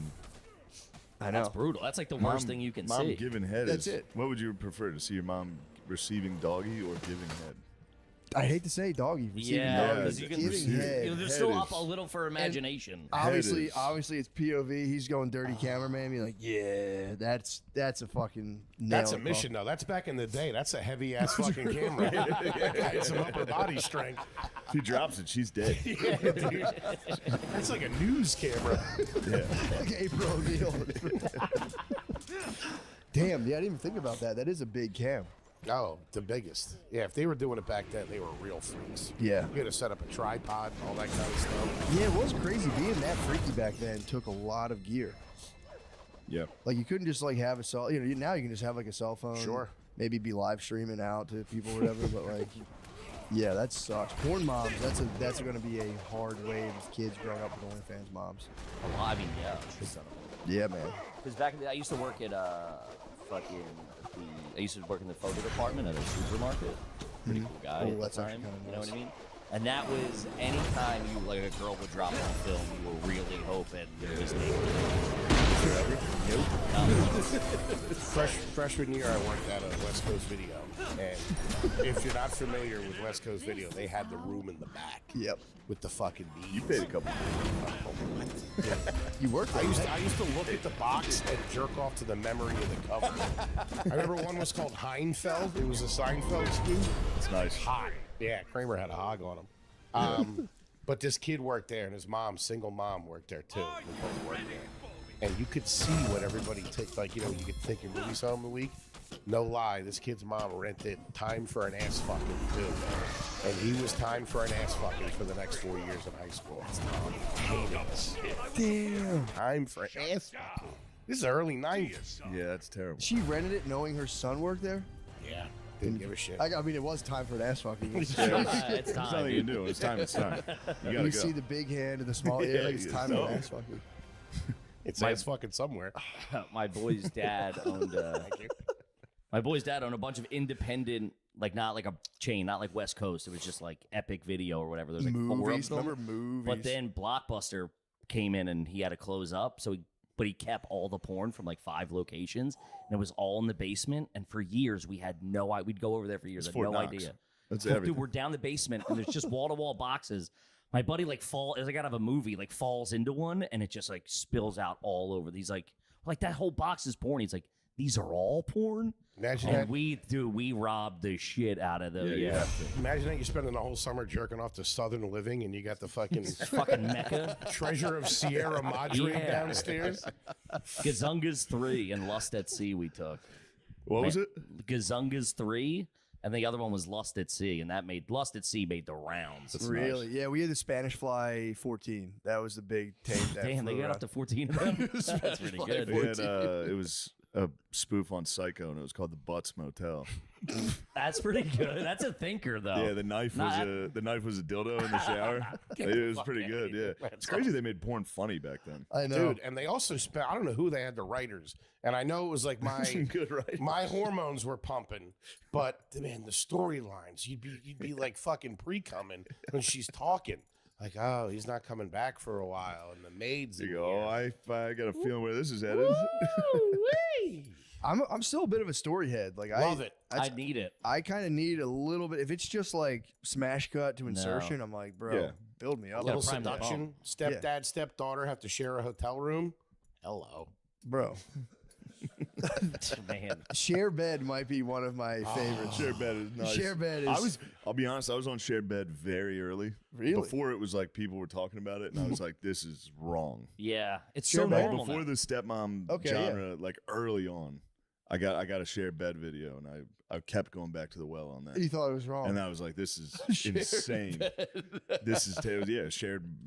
S3: I know.
S8: That's brutal. That's like the worst thing you can
S4: mom
S8: see.
S4: giving head.
S3: That's
S4: is,
S3: it.
S4: What would you prefer, to see your mom receiving doggy or giving head?
S3: I hate to say doggy. Receiving
S8: Yeah,
S3: doggy.
S8: because you can.
S3: Giving head.
S8: You know, there's
S4: Head
S8: still
S4: is-
S8: up a little for imagination.
S3: Obviously,
S4: is-
S3: it's POV. He's going dirty cameraman. Be like, yeah, that's a fucking.
S7: That's a
S3: nail
S7: mission, though. That's back in the day. That's a heavy ass fucking camera. It's some upper body strength.
S4: If he drops it, she's dead.
S7: Yeah, dude. That's like a news camera.
S3: Like April O'Neil. Damn, yeah, I didn't even think about that. That is a big cam.
S7: Oh, the biggest. Yeah, if they were doing it back then, they were real freaks.
S3: Yeah.
S7: You had to set up a tripod and all that kind of stuff.
S3: Yeah, it was crazy. Being that freaky back then took a lot of gear.
S4: Yep.
S3: Like you couldn't just like have a cell. You know, now you can just have like a cell phone.
S7: Sure.
S3: Maybe be live streaming out to people or whatever. But like, yeah, that sucks. Porn moms. That's going to be a hard wave of kids growing up with OnlyFans moms.
S8: Well, I mean, yeah.
S3: Yeah, man.
S8: Because back in the day, I used to work at I used to work in the photo department at a supermarket. Pretty cool guy
S3: Oh,
S8: at
S3: that's
S8: the
S3: actually
S8: time.
S3: kinda
S8: You know what I
S3: nice.
S8: mean? And that was anytime you like a girl would drop on film, you were really hoping there was
S7: Freshman year, I worked at a West Coast Video. And if you're not familiar with West Coast Video, they had the room in the back.
S3: Yep.
S7: With the fucking beads.
S4: You paid a couple.
S3: You worked
S7: I
S3: there.
S7: used to look at the box and jerk off to the memory of the cover. I remember one was called Heinfeld. It was a Seinfeld spoof.
S4: It's nice.
S7: Hog. Yeah, Kramer had a hog on him. But this kid worked there, and his mom, single mom, worked there too. They both worked there. And you could see what everybody takes. Like, you know, you could take your movies home a week. No lie, this kid's mom rented Time for an Ass Fucking too. And he was Time for an Ass Fucking for the next 4 years in high school. Heinous.
S3: Damn.
S7: Time for an Ass Fucking. This is early 90s.
S4: Yeah, that's terrible.
S3: She rented it knowing her son worked there?
S7: Yeah. Didn't give a shit.
S3: I mean, it was time for an ass fucking.
S8: it's
S4: There's
S8: time,
S4: nothing you
S8: dude.
S4: can do. It's time. It's time. You gotta
S3: You
S4: go.
S3: see the big hand and the small. Yeah, like it's time for an ass fucking.
S7: It's ass fucking somewhere.
S8: My boy's dad owned my boy's dad owned a bunch of independent, like not like a chain, not like West Coast. It was just like Epic Video or whatever. There's like 4 of
S3: Movies.
S8: them.
S3: Remember movies?
S8: But then Blockbuster came in and he had to close up. But he kept all the porn from like 5 locations, and it was all in the basement. And for years, we had we'd go over there for years, had no idea.
S4: That's
S8: Dude,
S4: everything.
S8: we're down the basement, and there's just wall to wall boxes. My buddy it's like out of a movie, like falls into one, and it just like spills out all over. He's like that whole box is porn. He's like, these are all porn.
S7: Imagine
S8: And
S7: that.
S8: we robbed the shit out of those.
S4: Yeah.
S7: Imagine that you're spending the whole summer jerking off to Southern Living, and you got the fucking
S8: Fucking Mecca.
S7: treasure of Sierra Madre
S8: Yeah.
S7: downstairs.
S8: Gazungas 3 and Lust at Sea we took.
S4: What was it?
S8: Gazungas 3, and the other one was Lust at Sea, and Lust at Sea made the rounds.
S3: Really? Yeah, we had the Spanish Fly 14. That was the big tape. That
S8: Damn, they
S3: flew
S8: got
S3: around.
S8: up to 14 of them. That's pretty good.
S4: We had, it was a spoof on Psycho, and it was called the Butts Motel.
S8: That's pretty good. That's a thinker, though.
S4: Yeah, the knife was a dildo in the shower. It was pretty good. Yeah, it's crazy they made porn funny back then.
S3: I know.
S7: Dude, and they also spent, I don't know who they had the writers, and I know it was like
S4: Good, right?
S7: my hormones were pumping, but man, the storylines, you'd be like fucking pre-coming when she's talking. Like, oh, he's not coming back for a while, and the maid's in
S4: You go,
S7: here.
S4: oh, I got a feeling where this is headed.
S3: I'm still a bit of a story head. Like
S7: Love it.
S8: I need it.
S3: I kind of need a little bit. If it's just like smash cut to insertion, I'm like, bro,
S4: Yeah.
S3: build me up,
S7: Little
S8: prime the
S7: seduction. Stepdad, stepdaughter have to share a hotel room. Hello.
S3: bro.
S8: Man.
S3: Share bed might be one of my favorites.
S4: Shared bed is nice.
S3: Share bed is.
S4: I'll be honest, I was on shared bed very early.
S3: Really?
S4: Before it was like people were talking about it, and I was like, this is wrong.
S8: Yeah. It's
S3: Sure,
S8: so
S3: man.
S8: normal
S4: Before
S8: now.
S4: the stepmom
S3: Okay,
S4: genre, like early on, I got a shared bed video, and I kept going back to the well on that.
S3: You thought it was wrong.
S4: And I was like, this is insane. This is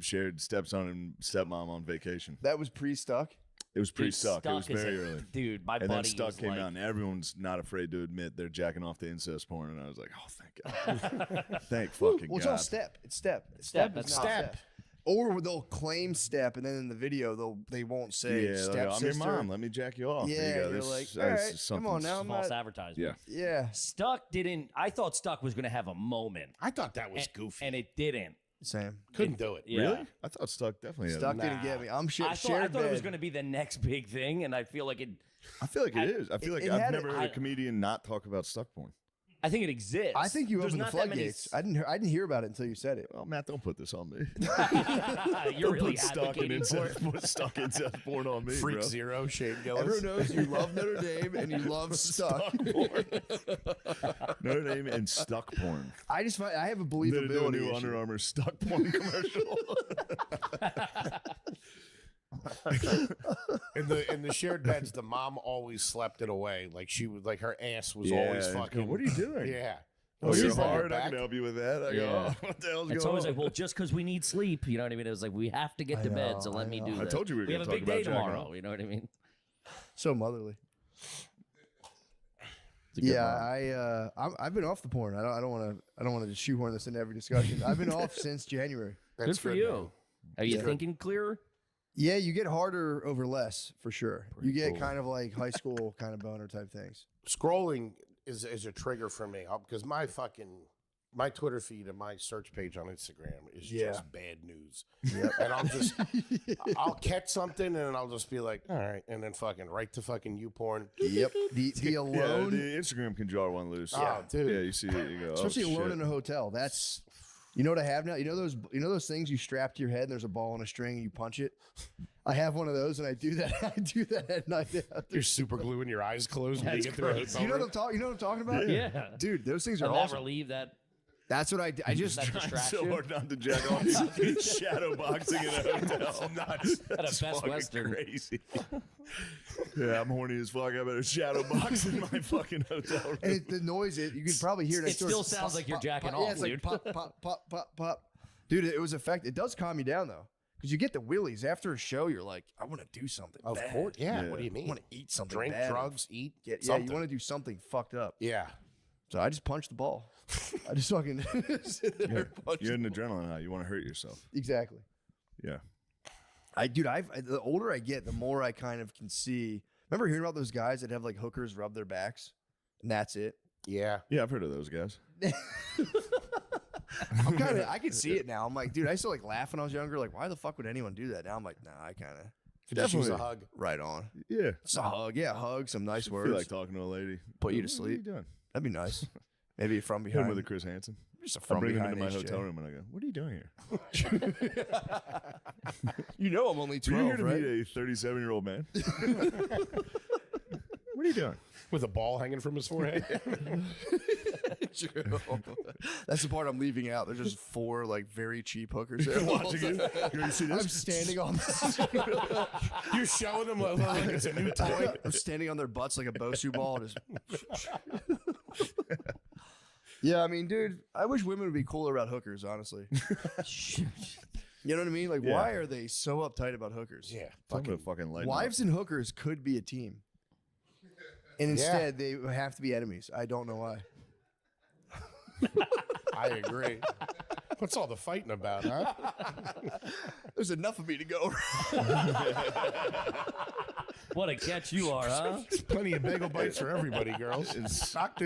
S4: shared stepson and stepmom on vacation.
S3: That was pre-stuck.
S4: It was
S8: Dude,
S4: pre-stuck. It was
S8: is
S4: very
S8: a-
S4: early.
S8: Dude, my
S4: And
S8: buddy
S4: then Stuck
S8: was
S4: came
S8: like,
S4: out, and everyone's not afraid to admit they're jacking off the incest porn. And I was like, oh, thank God. Thank fucking
S3: Well, it's
S4: God.
S3: all step. It's step.
S8: Step,
S3: is
S8: that's
S3: not
S7: step.
S3: Or they'll claim step, and then in the video they won't say
S4: Yeah,
S3: step
S4: like, I'm your
S3: sister.
S4: mom. Let me jack you off.
S3: Yeah,
S4: There you go.
S3: you're
S4: This-
S3: like,
S4: this
S3: all right,
S4: is
S3: come on
S4: something-
S3: now. I'm
S8: false
S3: not,
S8: advertisement.
S4: Yeah.
S3: yeah,
S8: Stuck didn't. I thought Stuck was going to have a moment.
S7: I thought that was goofy.
S8: And it didn't.
S3: Sam.
S7: Couldn't do it.
S8: Yeah.
S4: Really? I thought Stuck definitely had
S3: Stuck
S4: it.
S3: didn't get me. I'm
S8: I
S3: shared
S8: thought it
S3: bed.
S8: was going to be the next big thing, and I feel like it.
S4: I feel like it is. I feel like
S3: it
S4: I've
S3: had
S4: never
S3: it-
S4: heard a comedian not talk about Stuck porn.
S8: I think it exists.
S3: I think you
S8: There's
S3: opened the
S8: not that many
S3: floodgates. I didn't hear about it until you said it.
S4: Well, Matt, don't put this on me.
S8: You're
S4: Don't
S8: really
S4: put Stuck and
S8: advocating for it.
S4: incest, put Stuck incest porn on me,
S7: Freak
S4: bro.
S7: Zero, Shane Gillis.
S3: Everyone knows you love Notre Dame and you love Stuck.
S4: Notre Dame and Stuck porn.
S3: I just find I have a
S4: They're doing a
S3: believability
S4: new
S3: issue.
S4: Under Armour Stuck porn commercial.
S7: In the shared beds, the mom always slept it away. Like she was like her ass was always
S4: Yeah,
S7: fucking.
S4: what are you doing?
S7: Yeah.
S4: Oh,
S7: She's
S4: you're
S7: on her
S4: hard. I
S7: back.
S4: can help you with that. I go,
S8: Yeah.
S4: oh, what the hell's
S8: It's
S4: going
S8: always
S4: on?
S8: like, well, just because we need sleep, you know what I mean? It was like we have to get to bed, so let me do
S4: I
S8: that.
S4: told you we were
S8: we
S4: gonna
S8: have a
S4: talk
S8: big day
S4: about jacking
S8: tomorrow.
S4: off.
S8: You know what I mean?
S3: So motherly.
S4: It's a good
S3: Yeah,
S4: one.
S3: I've been off the porn. I don't want to shoehorn this into every discussion. I've been off since January.
S7: That's
S8: Good for
S7: man.
S8: you. Are you
S3: Yeah.
S8: thinking clearer?
S3: Yeah, you get harder over less for sure. You get kind of like high school kind of boner type things.
S7: Scrolling is a trigger for me because my Twitter feed and my search page on Instagram is just bad news. And I'll catch something and I'll just be like, all right, and then fucking right to fucking YouPorn.
S3: Yep. The
S4: Yeah,
S3: alone,
S4: the Instagram can draw one loose.
S7: Oh, dude.
S4: Yeah, you see it, you go,
S3: especially
S4: oh,
S3: alone
S4: shit.
S3: in a hotel. That's you know what I have now. You know those things you strap to your head. And there's a ball and a string and you punch it. I have one of those and I do that. I do that at night.
S7: You're super gluing your eyes closed when you get to the hotel
S3: You know
S7: room.
S3: what I'm talking? You know what I'm talking about?
S8: Yeah.
S3: Dude, those things are
S8: Doesn't that
S3: awesome.
S8: relieve that?
S3: That's what I just
S8: That
S4: Trying
S8: distraction?
S4: so hard not to jack off. Shadow boxing in a hotel.
S7: nuts.
S8: At a Best
S4: Fucking
S8: Western.
S4: crazy. Yeah, I'm horny as fuck. I better shadow box in my fucking hotel room.
S3: and the noise you can probably hear it.
S8: It
S3: next door.
S8: still
S3: It's
S8: sounds like you're jacking
S3: Yeah,
S8: off,
S3: it's
S8: dude.
S3: like pop, pop, pop, pop, pop. Dude, it was effective. It does calm you down though, because you get the willies after a show. You're like, I want to do something.
S7: Of
S3: bad.
S7: course. Yeah.
S4: Yeah.
S7: What do you
S3: I
S7: mean?
S3: want to eat something.
S7: Drink,
S3: bad.
S7: drugs, eat.
S3: Yeah,
S7: something.
S3: you want to do something fucked up.
S7: Yeah.
S3: So I just punched the ball. I just fucking sit there and punch
S4: You're
S3: the
S4: an adrenaline high. You want to hurt yourself.
S3: Exactly.
S4: Yeah.
S3: The older I get, the more I kind of can see. Remember hearing about those guys that have like hookers rub their backs, and that's it.
S7: Yeah.
S4: Yeah, I've heard of those guys.
S3: I can see it now. I'm like, dude, I used to like laugh when I was younger. Like, why the fuck would anyone do that? Now I'm like, nah, I kind of
S7: Could just use a hug.
S3: right on.
S4: Yeah.
S3: Just a hug, yeah, hug, some nice
S4: I
S3: words.
S4: feel like talking to a lady.
S3: Put you to
S4: What are
S3: sleep.
S4: you doing?
S3: That'd be nice. Maybe from
S4: Hit him
S3: behind.
S4: with a Chris Hansen.
S3: Just a
S4: I
S3: from
S4: bring him
S3: behind
S4: into my
S3: HJ.
S4: hotel room and I go, what are you doing here?
S3: You know I'm only
S4: Were you
S3: 12,
S4: here to
S3: right?
S4: meet a 37-year-old man? What are you doing?
S7: With a ball hanging from his forehead.
S3: True. That's the part I'm leaving out. There's just 4 like very cheap hookers there.
S4: Watching you. You see this?
S3: I'm standing on.
S7: You're showing them like it's a new toy.
S3: I'm standing on their butts like a Bosu ball. Just. Yeah, I mean, dude, I wish women would be cooler about hookers. Honestly, you know what I mean? Like,
S4: Yeah.
S3: why are they so uptight about hookers?
S7: Yeah.
S4: I'm gonna fucking lighten
S3: Wives and hookers could be a team, and instead they have to be enemies. I don't know why.
S7: I agree. What's all the fighting about, huh?
S3: There's enough of me to go.
S8: What a catch you are, huh?
S7: There's plenty of bagel bites for everybody, girls.
S4: up.